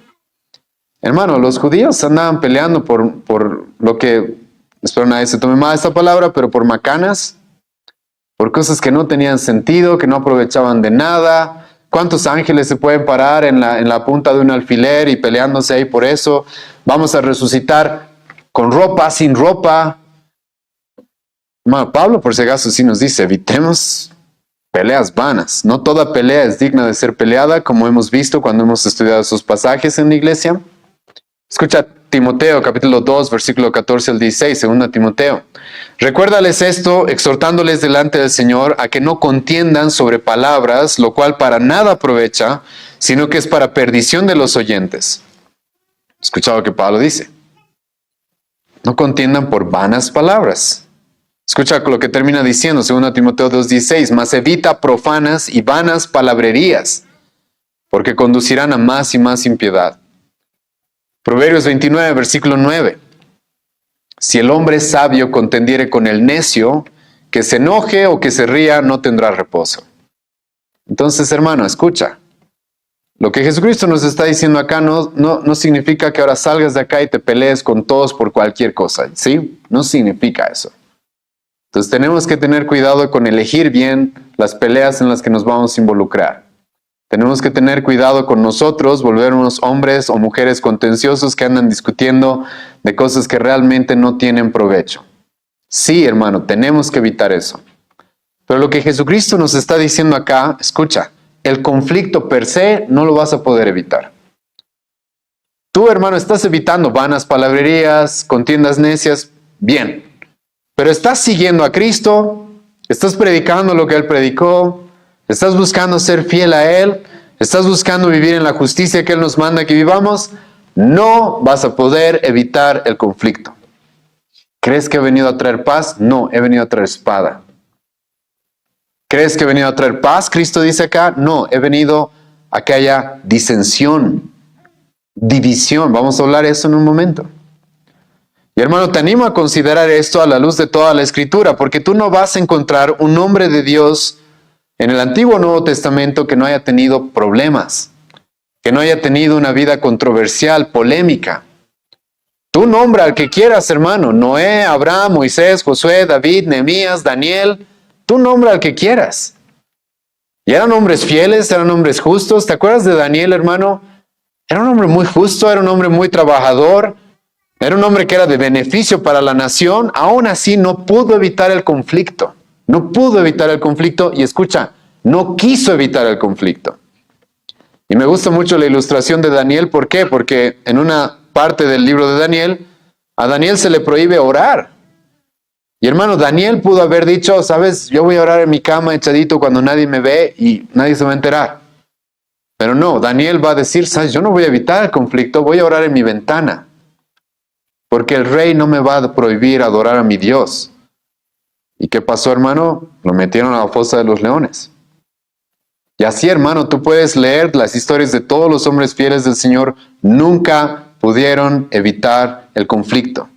Hermano, los judíos andaban peleando por lo que, espero nadie se tome mal esta palabra, pero por macanas, por cosas que no tenían sentido, que no aprovechaban de nada. ¿Cuántos ángeles se pueden parar en la punta de un alfiler y peleándose ahí por eso? Vamos a resucitar con ropa, sin ropa. Bueno, Pablo, por si acaso, sí nos dice, evitemos peleas vanas. No toda pelea es digna de ser peleada, como hemos visto cuando hemos estudiado esos pasajes en la iglesia. Escucha Timoteo, capítulo 2, versículo 14 al 16, 2 Timoteo. Recuérdales esto, exhortándoles delante del Señor a que no contiendan sobre palabras, lo cual para nada aprovecha, sino que es para perdición de los oyentes. Escucha lo que Pablo dice. No contiendan por vanas palabras. Escucha lo que termina diciendo, 2 Timoteo 2:16, mas evita profanas y vanas palabrerías, porque conducirán a más y más impiedad. Proverbios 29, versículo 9. Si el hombre sabio contendiere con el necio, que se enoje o que se ría, no tendrá reposo. Entonces, hermano, escucha. Lo que Jesucristo nos está diciendo acá no significa que ahora salgas de acá y te pelees con todos por cualquier cosa, ¿sí? No significa eso. Entonces tenemos que tener cuidado con elegir bien las peleas en las que nos vamos a involucrar. Tenemos que tener cuidado con nosotros, volvernos hombres o mujeres contenciosos que andan discutiendo de cosas que realmente no tienen provecho. Sí, hermano, tenemos que evitar eso. Pero lo que Jesucristo nos está diciendo acá, escucha, el conflicto per se no lo vas a poder evitar. Tú, hermano, estás evitando vanas palabrerías, contiendas necias, bien. Pero estás siguiendo a Cristo, estás predicando lo que Él predicó, estás buscando ser fiel a Él, estás buscando vivir en la justicia que Él nos manda que vivamos, no vas a poder evitar el conflicto. ¿Crees que he venido a traer paz? No, he venido a traer espada. ¿Crees que he venido a traer paz? Cristo dice acá, no, he venido a que haya disensión, división. Vamos a hablar de eso en un momento. Y hermano, te animo a considerar esto a la luz de toda la Escritura, porque tú no vas a encontrar un hombre de Dios en el Antiguo o Nuevo Testamento que no haya tenido problemas, que no haya tenido una vida controversial, polémica. Tú nombra al que quieras, hermano, Noé, Abraham, Moisés, Josué, David, Nehemías, Daniel, tú nombra al que quieras. Y eran hombres fieles, eran hombres justos. ¿Te acuerdas de Daniel, hermano? Era un hombre muy justo, era un hombre muy trabajador, era un hombre que era de beneficio para la nación. Aún así no pudo evitar el conflicto. No pudo evitar el conflicto y escucha, no quiso evitar el conflicto. Y me gusta mucho la ilustración de Daniel. ¿Por qué? Porque en una parte del libro de Daniel, a Daniel se le prohíbe orar. Y hermano, Daniel pudo haber dicho, sabes, yo voy a orar en mi cama echadito cuando nadie me ve y nadie se va a enterar. Pero no, Daniel va a decir, sabes, yo no voy a evitar el conflicto, voy a orar en mi ventana. Porque el rey no me va a prohibir adorar a mi Dios. ¿Y qué pasó, hermano? Lo metieron a la fosa de los leones. Y así, hermano, tú puedes leer las historias de todos los hombres fieles del Señor. Nunca pudieron evitar el conflicto.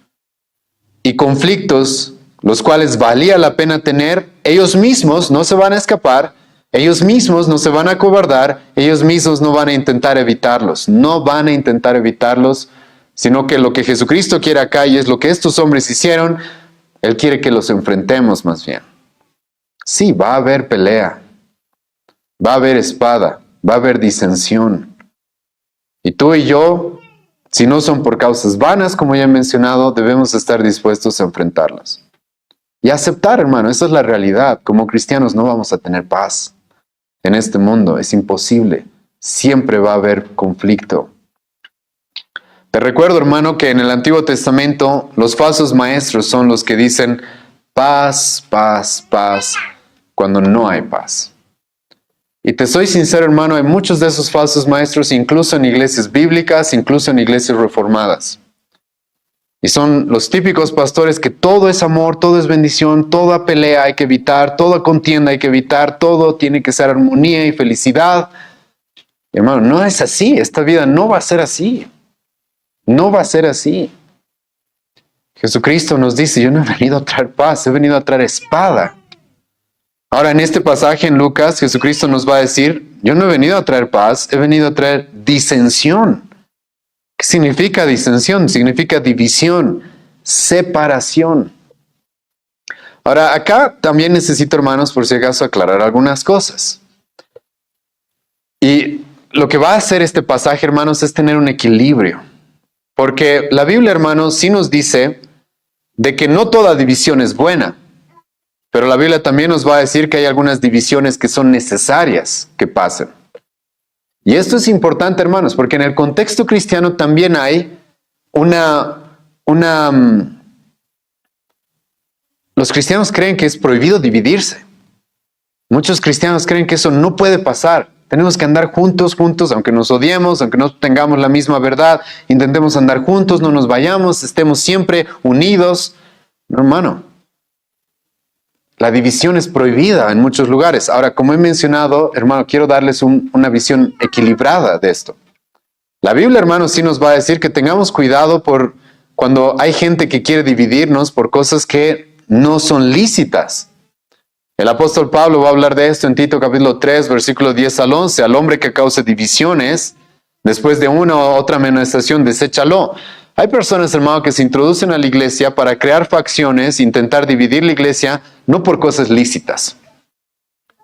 Y conflictos, los cuales valía la pena tener, ellos mismos no se van a escapar, ellos mismos no se van a acobardar, ellos mismos no van a intentar evitarlos. No van a intentar evitarlos, sino que lo que Jesucristo quiere acá, y es lo que estos hombres hicieron, Él quiere que los enfrentemos más bien. Sí, va a haber pelea, va a haber espada, va a haber disensión. Y tú y yo, si no son por causas vanas, como ya he mencionado, debemos estar dispuestos a enfrentarlas. Y aceptar, hermano, esa es la realidad. Como cristianos no vamos a tener paz en este mundo, es imposible. Siempre va a haber conflicto. Te recuerdo, hermano, que en el Antiguo Testamento los falsos maestros son los que dicen, paz, paz, paz, cuando no hay paz. Y te soy sincero, hermano, hay muchos de esos falsos maestros, incluso en iglesias bíblicas, incluso en iglesias reformadas. Y son los típicos pastores que todo es amor, todo es bendición, toda pelea hay que evitar, toda contienda hay que evitar, todo tiene que ser armonía y felicidad. Hermano, no es así, esta vida no va a ser así. No va a ser así. Jesucristo nos dice, yo no he venido a traer paz, he venido a traer espada. Ahora, en este pasaje en Lucas, Jesucristo nos va a decir, yo no he venido a traer paz, he venido a traer disensión. ¿Qué significa disensión? Significa división, separación. Ahora, acá también necesito, hermanos, por si acaso, aclarar algunas cosas. Y lo que va a hacer este pasaje, hermanos, es tener un equilibrio. Porque la Biblia, hermanos, sí nos dice de que no toda división es buena. Pero la Biblia también nos va a decir que hay algunas divisiones que son necesarias que pasen. Y esto es importante, hermanos, porque en el contexto cristiano también hay los cristianos creen que es prohibido dividirse. Muchos cristianos creen que eso no puede pasar. Tenemos que andar juntos, aunque nos odiemos, aunque no tengamos la misma verdad, intentemos andar juntos, no nos vayamos, estemos siempre unidos. No, hermano. La división es prohibida en muchos lugares. Ahora, como he mencionado, hermano, quiero darles una visión equilibrada de esto. La Biblia, hermano, sí nos va a decir que tengamos cuidado por cuando hay gente que quiere dividirnos por cosas que no son lícitas. El apóstol Pablo va a hablar de esto en Tito capítulo 3, versículo 10 al 11. Al hombre que cause divisiones, después de una u otra amonestación, deséchalo. Hay personas, hermano, que se introducen a la iglesia para crear facciones, intentar dividir la iglesia, no por cosas lícitas,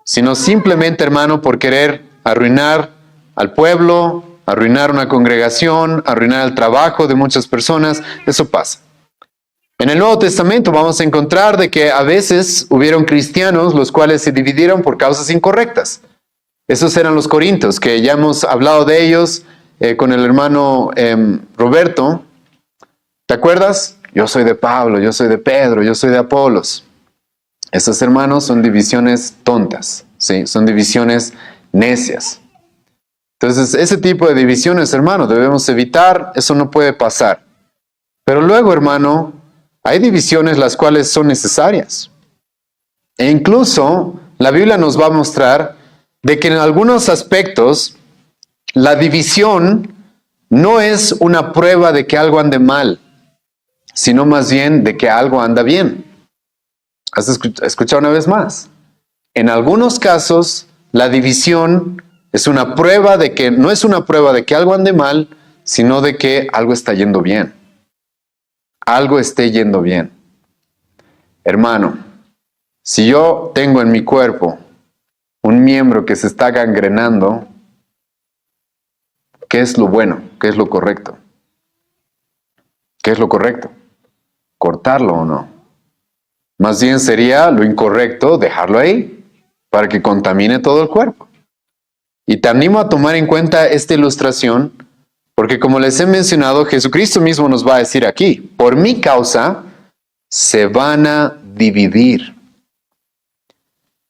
sino simplemente, hermano, por querer arruinar al pueblo, arruinar una congregación, arruinar el trabajo de muchas personas. Eso pasa. En el Nuevo Testamento vamos a encontrar de que a veces hubieron cristianos los cuales se dividieron por causas incorrectas. Esos eran los corintios, que ya hemos hablado de ellos con el hermano Roberto. ¿Te acuerdas? Yo soy de Pablo, yo soy de Pedro, yo soy de Apolos. Esos, hermanos, son divisiones tontas, ¿sí? Son divisiones necias. Entonces, ese tipo de divisiones, hermano, debemos evitar, eso no puede pasar. Pero luego, hermano, hay divisiones las cuales son necesarias. E incluso, la Biblia nos va a mostrar de que en algunos aspectos, la división no es una prueba de que algo ande mal, sino más bien de que algo anda bien. ¿Has escuchado una vez más? En algunos casos, la división es una prueba de que, no es una prueba de que algo ande mal, sino de que algo está yendo bien. Algo esté yendo bien. Hermano, si yo tengo en mi cuerpo un miembro que se está gangrenando, ¿qué es lo bueno? ¿Qué es lo correcto? ¿Qué es lo correcto? ¿Cortarlo o no? Más bien sería lo incorrecto dejarlo ahí para que contamine todo el cuerpo. Y te animo a tomar en cuenta esta ilustración porque, como les he mencionado, Jesucristo mismo nos va a decir aquí, por mi causa se van a dividir.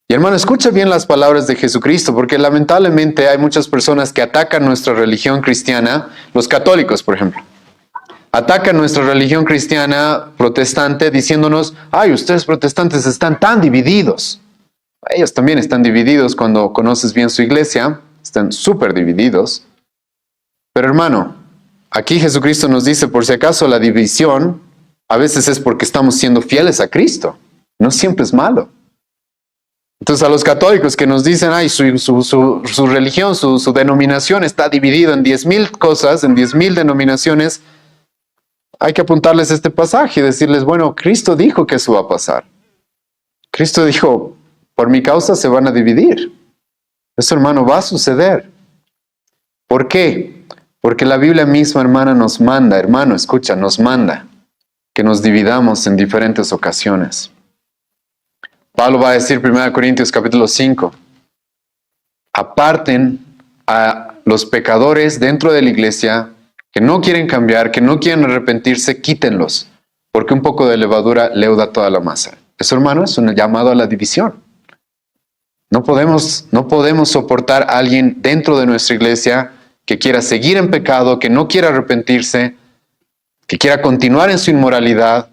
Y hermano, escucha bien las palabras de Jesucristo, porque lamentablemente hay muchas personas que atacan nuestra religión cristiana, los católicos, por ejemplo. Atacan nuestra religión cristiana protestante diciéndonos, ay, ustedes protestantes están tan divididos. Ellos también están divididos cuando conoces bien su iglesia, están súper divididos. Pero hermano, aquí Jesucristo nos dice, por si acaso la división a veces es porque estamos siendo fieles a Cristo. No siempre es malo. Entonces a los católicos que nos dicen, ay, su religión, su denominación está dividida en 10,000 cosas, en 10,000 denominaciones, hay que apuntarles este pasaje y decirles, bueno, Cristo dijo que eso va a pasar. Cristo dijo, por mi causa se van a dividir. Eso, hermano, va a suceder. ¿Por qué? Porque la Biblia misma, hermana, nos manda, hermano, escucha, nos manda que nos dividamos en diferentes ocasiones. Pablo va a decir, 1 Corintios capítulo 5, aparten a los pecadores dentro de la iglesia que no quieren cambiar, que no quieren arrepentirse, quítenlos, porque un poco de levadura leuda toda la masa. Eso, hermano, es un llamado a la división. No podemos soportar a alguien dentro de nuestra iglesia que quiera seguir en pecado, que no quiera arrepentirse, que quiera continuar en su inmoralidad.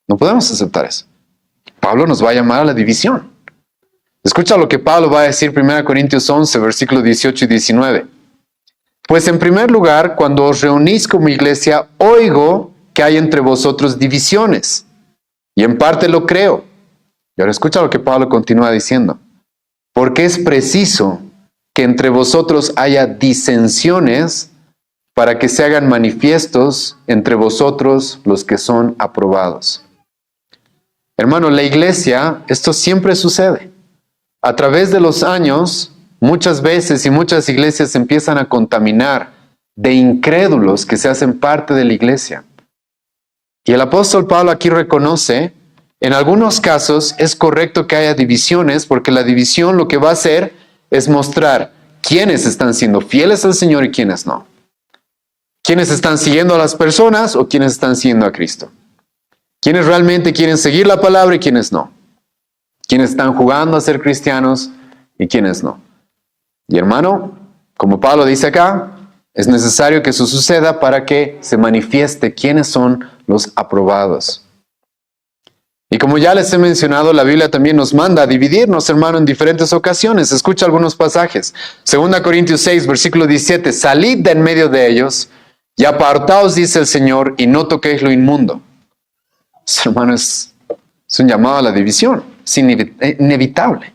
No podemos aceptar eso. Pablo nos va a llamar a la división. Escucha lo que Pablo va a decir en 1 Corintios 11, versículos 18 y 19. Pues en primer lugar, cuando os reunís como iglesia, oigo que hay entre vosotros divisiones, y en parte lo creo. Y ahora escucha lo que Pablo continúa diciendo. Porque es preciso que entre vosotros haya disensiones para que se hagan manifiestos entre vosotros los que son aprobados. Hermano, la iglesia, esto siempre sucede. A través de los años, muchas veces y muchas iglesias se empiezan a contaminar de incrédulos que se hacen parte de la iglesia. Y el apóstol Pablo aquí reconoce, en algunos casos es correcto que haya divisiones, porque la división lo que va a hacer es mostrar quiénes están siendo fieles al Señor y quiénes no. Quiénes están siguiendo a las personas o quiénes están siguiendo a Cristo. Quiénes realmente quieren seguir la palabra y quiénes no. Quiénes están jugando a ser cristianos y quiénes no. Y hermano, como Pablo dice acá, es necesario que eso suceda para que se manifieste quiénes son los aprobados. Y como ya les he mencionado, la Biblia también nos manda a dividirnos, hermano, en diferentes ocasiones. Escucha algunos pasajes. 2 Corintios 6, versículo 17. Salid de en medio de ellos y apartaos, dice el Señor, y no toquéis lo inmundo. Hermano, es un llamado a la división. Es inevitable.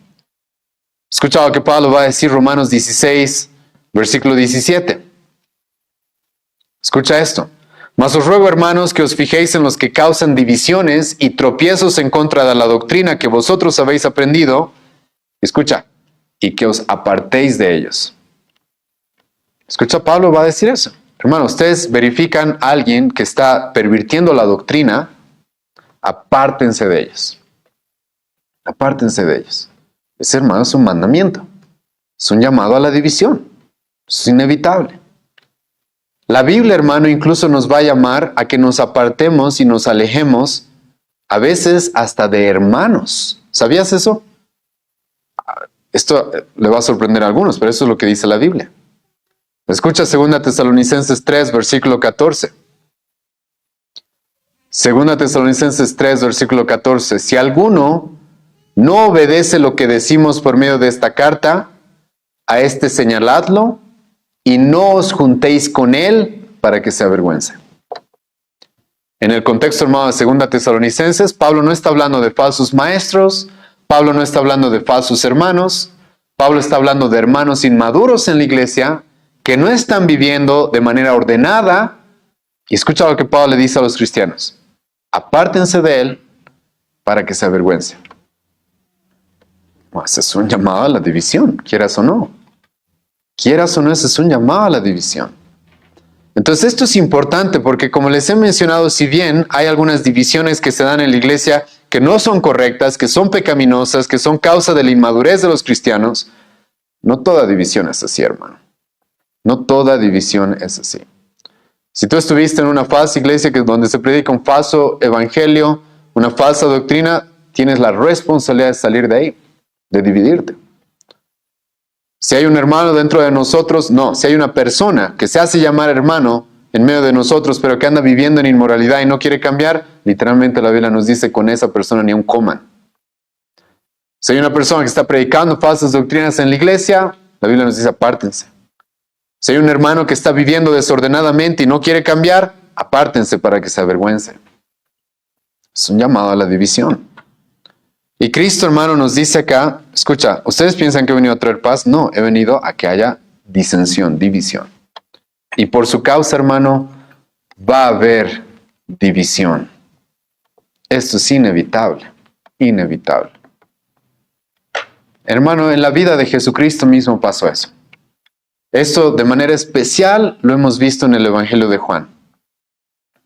Escucha lo que Pablo va a decir, Romanos 16, versículo 17. Escucha esto. Mas os ruego, hermanos, que os fijéis en los que causan divisiones y tropiezos en contra de la doctrina que vosotros habéis aprendido. Escucha, y que os apartéis de ellos. Escucha, Pablo va a decir eso. Hermano, ustedes verifican a alguien que está pervirtiendo la doctrina, apártense de ellos. Apártense de ellos. Ese, hermano, es un mandamiento. Es un llamado a la división. Es inevitable. La Biblia, hermano, incluso nos va a llamar a que nos apartemos y nos alejemos, a veces hasta de hermanos. ¿Sabías eso? Esto le va a sorprender a algunos, pero eso es lo que dice la Biblia. Escucha 2 Tesalonicenses 3, versículo 14. 2 Tesalonicenses 3, versículo 14. Si alguno no obedece lo que decimos por medio de esta carta, a este señaladlo y no os juntéis con él para que se avergüence. En el contexto, hermano, de 2 Tesalonicenses, Pablo no está hablando de falsos maestros, Pablo no está hablando de falsos hermanos, Pablo está hablando de hermanos inmaduros en la iglesia que no están viviendo de manera ordenada. Y escucha lo que Pablo le dice a los cristianos. Apártense de él para que se avergüence. Ese es un llamado a la división, quieras o no. Quieras o no, ese es un llamado a la división. Entonces esto es importante porque, como les he mencionado, si bien hay algunas divisiones que se dan en la iglesia que no son correctas, que son pecaminosas, que son causa de la inmadurez de los cristianos, no toda división es así, hermano. No toda división es así. Si tú estuviste en una falsa iglesia donde se predica un falso evangelio, una falsa doctrina, tienes la responsabilidad de salir de ahí, de dividirte. Si hay un hermano dentro de nosotros, no. Si hay una persona que se hace llamar hermano en medio de nosotros, pero que anda viviendo en inmoralidad y no quiere cambiar, literalmente la Biblia nos dice, con esa persona ni aun coman. Si hay una persona que está predicando falsas doctrinas en la iglesia, la Biblia nos dice, apártense. Si hay un hermano que está viviendo desordenadamente y no quiere cambiar, apártense para que se avergüence. Es un llamado a la división. Y Cristo, hermano, nos dice acá, escucha, ¿ustedes piensan que he venido a traer paz? No, he venido a que haya disensión, división. Y por su causa, hermano, va a haber división. Esto es inevitable, inevitable. Hermano, en la vida de Jesucristo mismo pasó eso. Esto de manera especial lo hemos visto en el Evangelio de Juan,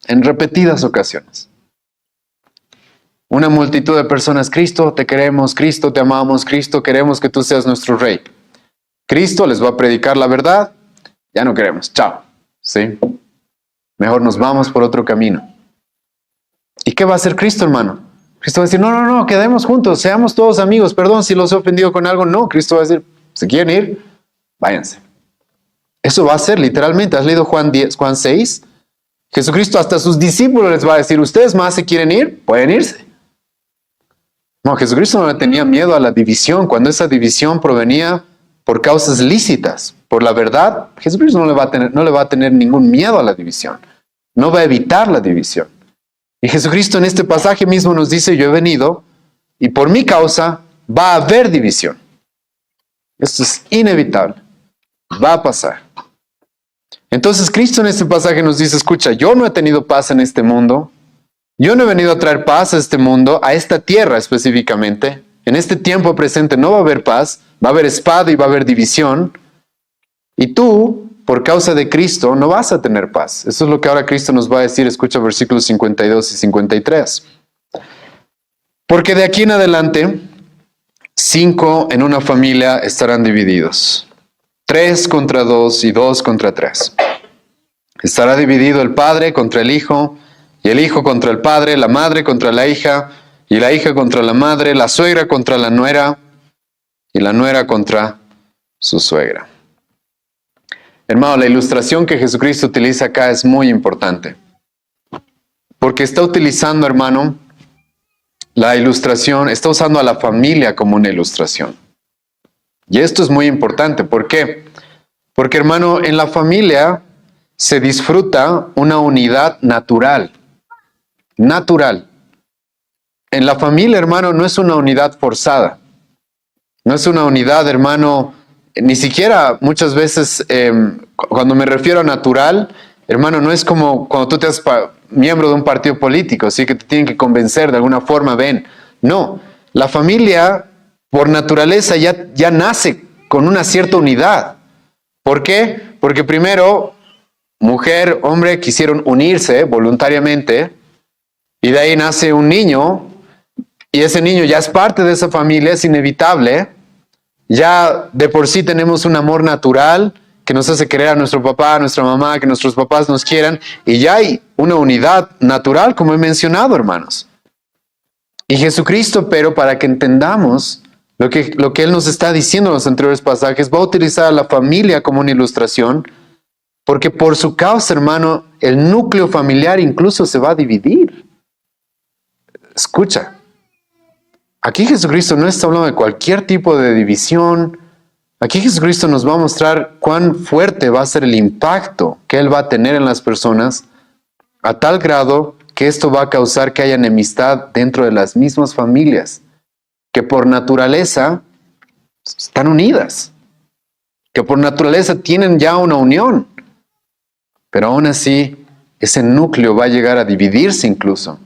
en repetidas ocasiones. Una multitud de personas, Cristo, te queremos, Cristo, te amamos, Cristo, queremos que tú seas nuestro rey. Cristo les va a predicar la verdad, ya no queremos, chao. ¿Sí? Mejor nos vamos por otro camino. ¿Y qué va a hacer Cristo, hermano? Cristo va a decir, no, quedemos juntos, seamos todos amigos, perdón si los he ofendido con algo. No, Cristo va a decir, si quieren ir, váyanse. Eso va a ser literalmente. ¿Has leído Juan 6? Jesucristo hasta a sus discípulos les va a decir, ustedes más se quieren ir, pueden irse. No, Jesucristo no le tenía miedo a la división, cuando esa división provenía por causas lícitas, por la verdad. Jesucristo no le va a tener ningún miedo a la división, no va a evitar la división. Y Jesucristo en este pasaje mismo nos dice, yo he venido y por mi causa va a haber división. Esto es inevitable, va a pasar. Entonces Cristo en este pasaje nos dice, escucha, yo no he tenido paz en este mundo, yo no he venido a traer paz a este mundo, a esta tierra específicamente. En este tiempo presente no va a haber paz, va a haber espada y va a haber división. Y tú, por causa de Cristo, no vas a tener paz. Eso es lo que ahora Cristo nos va a decir. Escucha versículos 52 y 53. Porque de aquí en adelante, 5 en una familia estarán divididos. 3 contra 2 y 2 contra 3. Estará dividido el padre contra el hijo, y el hijo contra el padre, la madre contra la hija, y la hija contra la madre, la suegra contra la nuera, y la nuera contra su suegra. Hermano, la ilustración que Jesucristo utiliza acá es muy importante. Porque está utilizando, hermano, la ilustración, está usando a la familia como una ilustración. Y esto es muy importante. ¿Por qué? Porque, hermano, en la familia se disfruta una unidad natural. Natural. En la familia, hermano, no es una unidad forzada. No es una unidad, hermano, ni siquiera muchas veces, cuando me refiero a natural, hermano, no es como cuando tú te haces miembro de un partido político, así que te tienen que convencer de alguna forma, ven. No, la familia por naturaleza ya nace con una cierta unidad. ¿Por qué? Porque primero, mujer, hombre quisieron unirse voluntariamente y de ahí nace un niño y ese niño ya es parte de esa familia, es inevitable. Ya de por sí tenemos un amor natural que nos hace querer a nuestro papá, a nuestra mamá, que nuestros papás nos quieran. Y ya hay una unidad natural, como he mencionado, hermanos. Y Jesucristo, pero para que entendamos lo que Él nos está diciendo en los anteriores pasajes, va a utilizar a la familia como una ilustración, porque por su causa, hermano, el núcleo familiar incluso se va a dividir. Escucha. Aquí Jesucristo no está hablando de cualquier tipo de división. Aquí Jesucristo nos va a mostrar cuán fuerte va a ser el impacto que Él va a tener en las personas, a tal grado que esto va a causar que haya enemistad dentro de las mismas familias, que por naturaleza están unidas, que por naturaleza tienen ya una unión, pero aún así ese núcleo va a llegar a dividirse incluso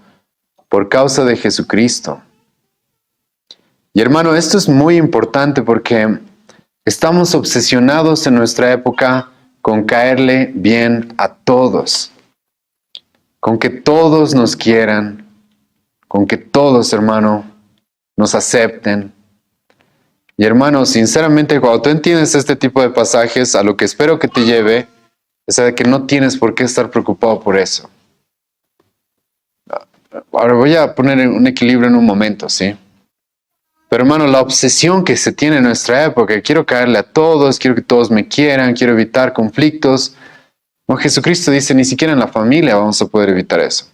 por causa de Jesucristo. Y hermano, esto es muy importante porque estamos obsesionados en nuestra época con caerle bien a todos, con que todos nos quieran, con que todos, hermano, nos acepten. Y hermano, sinceramente, cuando tú entiendes este tipo de pasajes, a lo que espero que te lleve es a que no tienes por qué estar preocupado por eso. Ahora voy a poner un equilibrio en un momento, ¿sí? Pero hermano, la obsesión que se tiene en nuestra época, quiero caerle a todos, quiero que todos me quieran, quiero evitar conflictos. No, Jesucristo dice, ni siquiera en la familia vamos a poder evitar eso.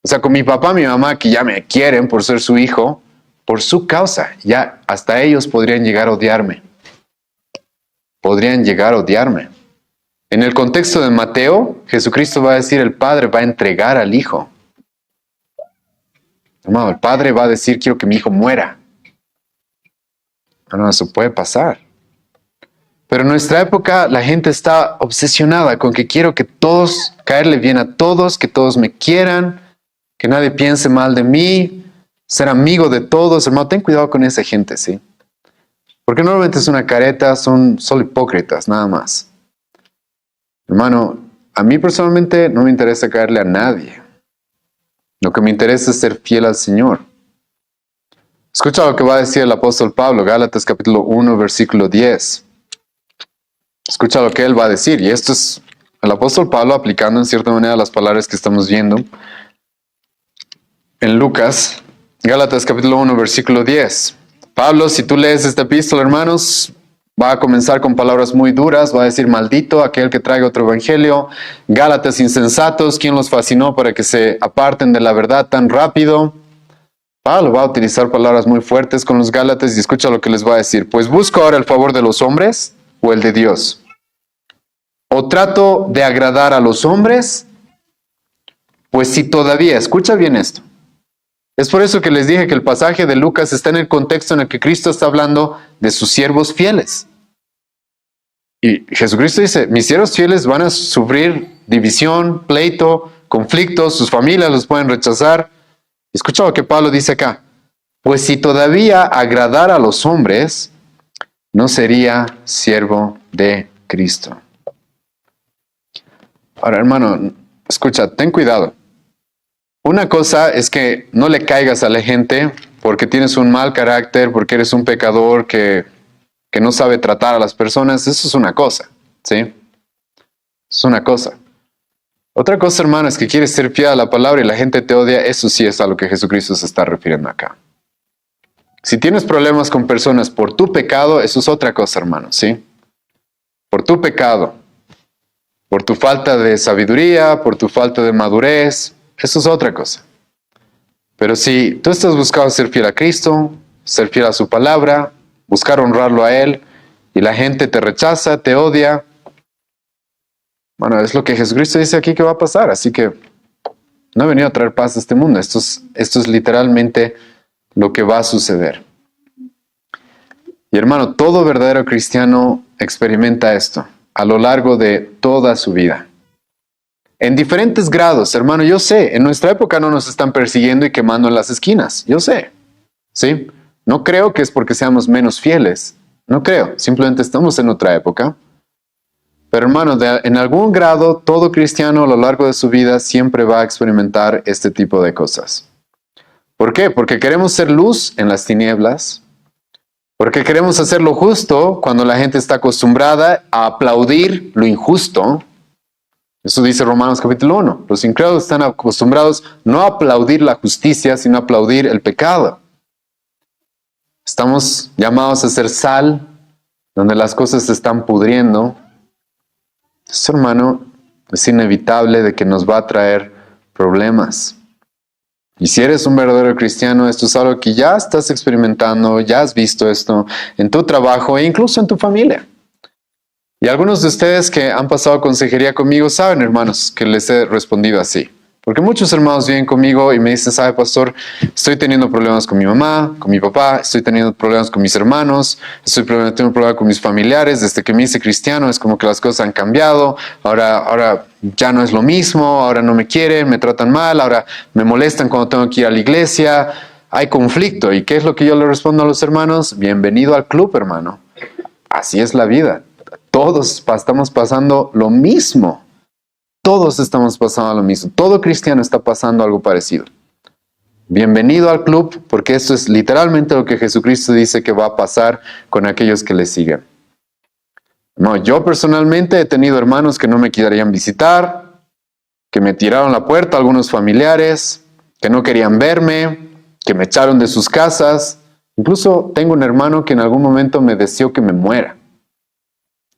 O sea, con mi papá, mi mamá, que ya me quieren por ser su hijo, por su causa, ya hasta ellos podrían llegar a odiarme. Podrían llegar a odiarme. En el contexto de Mateo, Jesucristo va a decir, el Padre va a entregar al Hijo. Hermano, el Padre va a decir, quiero que mi hijo muera. No, eso puede pasar. Pero en nuestra época la gente está obsesionada con que quiero que todos, caerle bien a todos, que todos me quieran, que nadie piense mal de mí, ser amigo de todos. Hermano, ten cuidado con esa gente, ¿sí? Porque normalmente es una careta, son solo hipócritas, nada más. Hermano, a mí personalmente no me interesa caerle a nadie. Lo que me interesa es ser fiel al Señor. Escucha lo que va a decir el apóstol Pablo, Gálatas capítulo 1, versículo 10. Escucha lo que él va a decir. Y esto es el apóstol Pablo aplicando en cierta manera las palabras que estamos viendo en Lucas, Gálatas capítulo 1, versículo 10. Pablo, si tú lees esta epístola, hermanos, va a comenzar con palabras muy duras, va a decir maldito aquel que traiga otro evangelio, Gálatas insensatos, ¿quién los fascinó para que se aparten de la verdad tan rápido? Pablo va a utilizar palabras muy fuertes con los Gálatas y escucha lo que les va a decir. Pues busco ahora el favor de los hombres o el de Dios. ¿O trato de agradar a los hombres? Pues si todavía, escucha bien esto. Es por eso que les dije que el pasaje de Lucas está en el contexto en el que Cristo está hablando de sus siervos fieles. Y Jesucristo dice, mis siervos fieles van a sufrir división, pleito, conflictos, sus familias los pueden rechazar. Escucha lo que Pablo dice acá. Pues si todavía agradara a los hombres, no sería siervo de Cristo. Ahora, hermano, escucha, ten cuidado. Una cosa es que no le caigas a la gente porque tienes un mal carácter, porque eres un pecador que no sabe tratar a las personas. Eso es una cosa, ¿sí? Es una cosa. Otra cosa, hermano, es que quieres ser fiel a la palabra y la gente te odia. Eso sí es a lo que Jesucristo se está refiriendo acá. Si tienes problemas con personas por tu pecado, eso es otra cosa, hermano, ¿sí? Por tu pecado, por tu falta de sabiduría, por tu falta de madurez, eso es otra cosa. Pero si tú estás buscando ser fiel a Cristo, ser fiel a su palabra, buscar honrarlo a Él, y la gente te rechaza, te odia, bueno, es lo que Jesucristo dice aquí que va a pasar. Así que no he venido a traer paz a este mundo. Esto es literalmente lo que va a suceder. Y hermano, todo verdadero cristiano experimenta esto a lo largo de toda su vida. En diferentes grados, hermano, yo sé, en nuestra época no nos están persiguiendo y quemando en las esquinas, yo sé, ¿sí? No creo que es porque seamos menos fieles, no creo, simplemente estamos en otra época. Pero hermano, en algún grado, todo cristiano a lo largo de su vida siempre va a experimentar este tipo de cosas. ¿Por qué? Porque queremos ser luz en las tinieblas, porque queremos hacer lo justo cuando la gente está acostumbrada a aplaudir lo injusto. Eso dice Romanos capítulo 1. Los incrédulos están acostumbrados no a aplaudir la justicia, sino a aplaudir el pecado. Estamos llamados a ser sal, donde las cosas se están pudriendo. Eso, hermano, es inevitable de que nos va a traer problemas. Y si eres un verdadero cristiano, esto es algo que ya estás experimentando, ya has visto esto en tu trabajo e incluso en tu familia. Y algunos de ustedes que han pasado consejería conmigo saben, hermanos, que les he respondido así. Porque muchos hermanos vienen conmigo y me dicen, ¿sabe, pastor? Estoy teniendo problemas con mi mamá, con mi papá, estoy teniendo problemas con mis hermanos, estoy teniendo problemas con mis familiares. Desde que me hice cristiano es como que las cosas han cambiado. Ahora ya no es lo mismo, ahora no me quieren, me tratan mal, ahora me molestan cuando tengo que ir a la iglesia. Hay conflicto. ¿Y qué es lo que yo le respondo a los hermanos? Bienvenido al club, hermano. Así es la vida. Todos estamos pasando lo mismo. Todos estamos pasando lo mismo. Todo cristiano está pasando algo parecido. Bienvenido al club, porque esto es literalmente lo que Jesucristo dice que va a pasar con aquellos que le siguen. No, yo personalmente he tenido hermanos que no me querían visitar, que me tiraron la puerta, algunos familiares, que no querían verme, que me echaron de sus casas. Incluso tengo un hermano que en algún momento me deseó que me muera.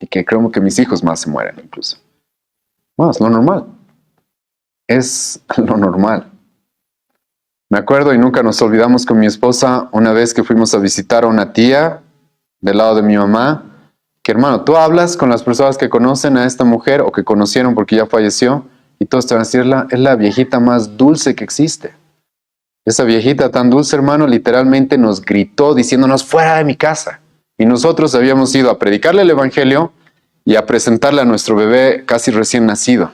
Y que creo que mis hijos más se mueren incluso. Bueno, es lo normal. Es lo normal. Me acuerdo y nunca nos olvidamos con mi esposa una vez que fuimos a visitar a una tía del lado de mi mamá, que hermano, tú hablas con las personas que conocen a esta mujer o que conocieron porque ya falleció y todos te van a decir, es la viejita más dulce que existe. Esa viejita tan dulce, hermano, literalmente nos gritó diciéndonos fuera de mi casa. Y nosotros habíamos ido a predicarle el evangelio y a presentarle a nuestro bebé casi recién nacido.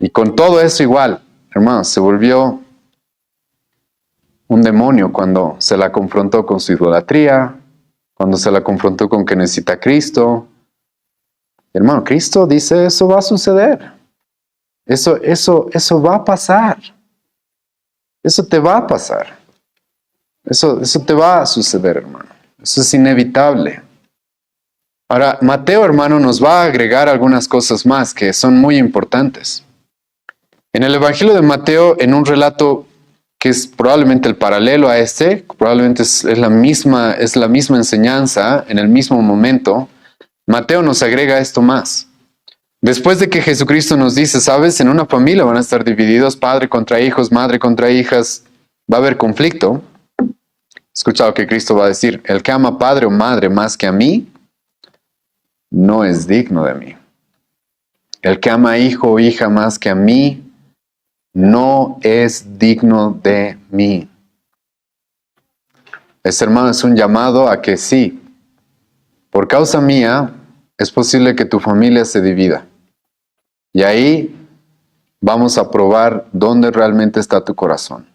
Y con todo eso igual, hermanos, se volvió un demonio cuando se la confrontó con su idolatría, cuando se la confrontó con que necesita a Cristo. Hermano, Cristo dice, eso va a suceder. Eso va a pasar. Eso te va a pasar. Eso te va a suceder, hermano. Eso es inevitable. Ahora, Mateo, hermano, nos va a agregar algunas cosas más que son muy importantes. En el Evangelio de Mateo, en un relato que es probablemente el paralelo a este, probablemente es la misma enseñanza en el mismo momento, Mateo nos agrega esto más. Después de que Jesucristo nos dice, sabes, en una familia van a estar divididos, padre contra hijos, madre contra hijas, va a haber conflicto. Escucha lo que Cristo va a decir, el que ama padre o madre más que a mí, no es digno de mí. El que ama hijo o hija más que a mí, no es digno de mí. Este hermano es un llamado a que sí, por causa mía, es posible que tu familia se divida. Y ahí vamos a probar dónde realmente está tu corazón.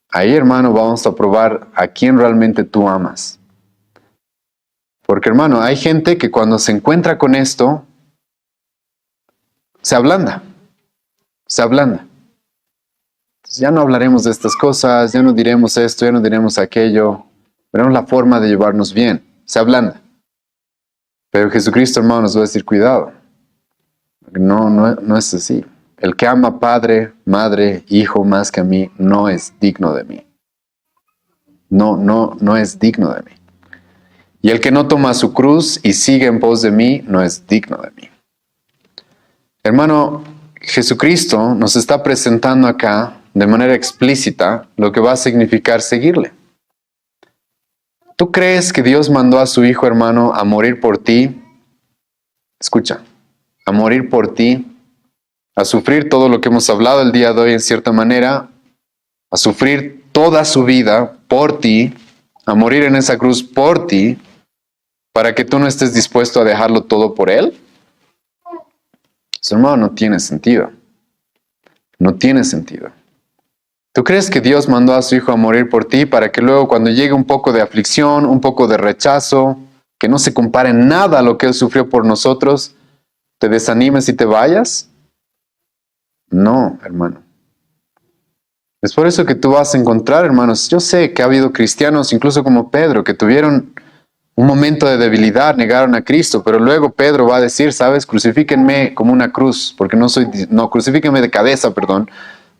Ahí, hermano, vamos a probar a quién realmente tú amas. Porque, hermano, hay gente que cuando se encuentra con esto, se ablanda. Se ablanda. Entonces, ya no hablaremos de estas cosas, ya no diremos esto, ya no diremos aquello. Veremos la forma de llevarnos bien. Se ablanda. Pero Jesucristo, hermano, nos va a decir, cuidado. No es así. El que ama padre, madre, hijo más que a mí, no es digno de mí. No es digno de mí. Y el que no toma su cruz y sigue en pos de mí, no es digno de mí. Hermano, Jesucristo nos está presentando acá, de manera explícita, lo que va a significar seguirle. ¿Tú crees que Dios mandó a su Hijo, hermano, a morir por ti? Escucha, a morir por ti, a sufrir todo lo que hemos hablado el día de hoy en cierta manera, a sufrir toda su vida por ti, a morir en esa cruz por ti, para que tú no estés dispuesto a dejarlo todo por Él? Eso, hermano, no tiene sentido. No tiene sentido. ¿Tú crees que Dios mandó a su Hijo a morir por ti para que luego cuando llegue un poco de aflicción, un poco de rechazo, que no se compare en nada a lo que Él sufrió por nosotros, te desanimes y te vayas? No, hermano. Es por eso que tú vas a encontrar, hermanos, yo sé que ha habido cristianos, incluso como Pedro, que tuvieron un momento de debilidad, negaron a Cristo, pero luego Pedro va a decir, sabes, crucifíquenme como una cruz, porque crucifíquenme de cabeza, perdón,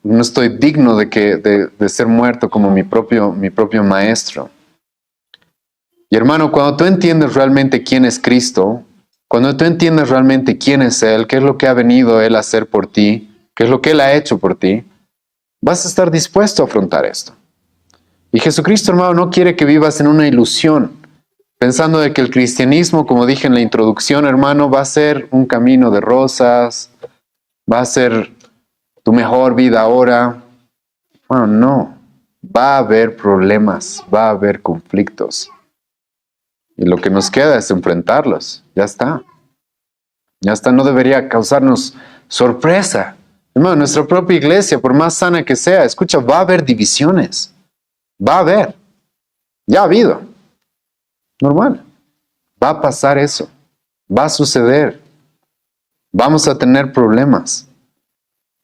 no estoy digno de ser muerto como mi propio maestro. Y hermano, cuando tú entiendes realmente quién es Cristo, cuando tú entiendes realmente quién es Él, qué es lo que ha venido Él a hacer por ti, qué es lo que Él ha hecho por ti, vas a estar dispuesto a afrontar esto. Y Jesucristo, hermano, no quiere que vivas en una ilusión, pensando de que el cristianismo, como dije en la introducción, hermano, va a ser un camino de rosas, va a ser tu mejor vida ahora. Bueno, no. Va a haber problemas, va a haber conflictos. Y lo que nos queda es enfrentarlos. Ya está. Ya está, no debería causarnos sorpresa. Hermano, nuestra propia iglesia, por más sana que sea, escucha, va a haber divisiones. Va a haber. Ya ha habido. Normal. Va a pasar eso. Va a suceder. Vamos a tener problemas.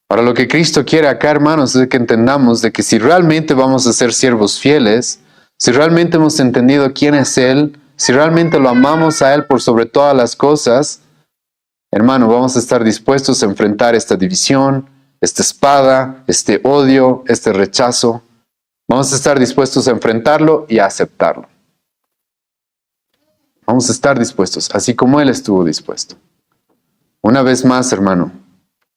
Ahora, lo que Cristo quiere acá, hermanos, es que entendamos de que si realmente vamos a ser siervos fieles, si realmente hemos entendido quién es Él, si realmente lo amamos a Él por sobre todas las cosas, hermano, vamos a estar dispuestos a enfrentar esta división, esta espada, este odio, este rechazo. Vamos a estar dispuestos a enfrentarlo y a aceptarlo. Vamos a estar dispuestos, así como Él estuvo dispuesto. Una vez más, hermano,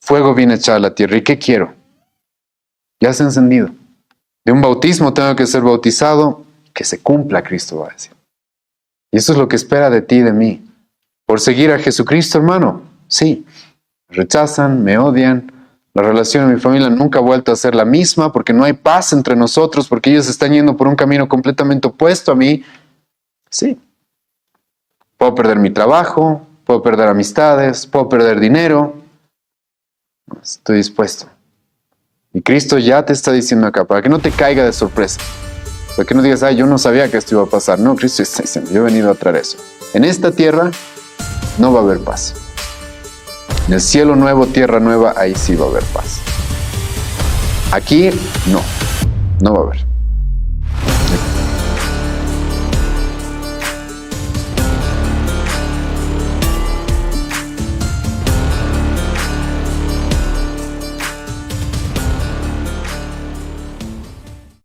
fuego viene a echar a la tierra. ¿Y qué quiero? Ya se ha encendido. De un bautismo tengo que ser bautizado, que se cumpla, Cristo va a decir. Y eso es lo que espera de ti y de mí. Por seguir a Jesucristo, hermano, sí. Me rechazan, me odian. La relación en mi familia nunca ha vuelto a ser la misma porque no hay paz entre nosotros, porque ellos están yendo por un camino completamente opuesto a mí. Sí. Puedo perder mi trabajo, puedo perder amistades, puedo perder dinero. Estoy dispuesto. Y Cristo ya te está diciendo acá, para que no te caiga de sorpresa. Para que no digas, yo no sabía que esto iba a pasar. No, Cristo está diciendo, yo he venido a traer eso. En esta tierra no va a haber paz. En el cielo nuevo, tierra nueva, ahí sí va a haber paz. Aquí no va a haber.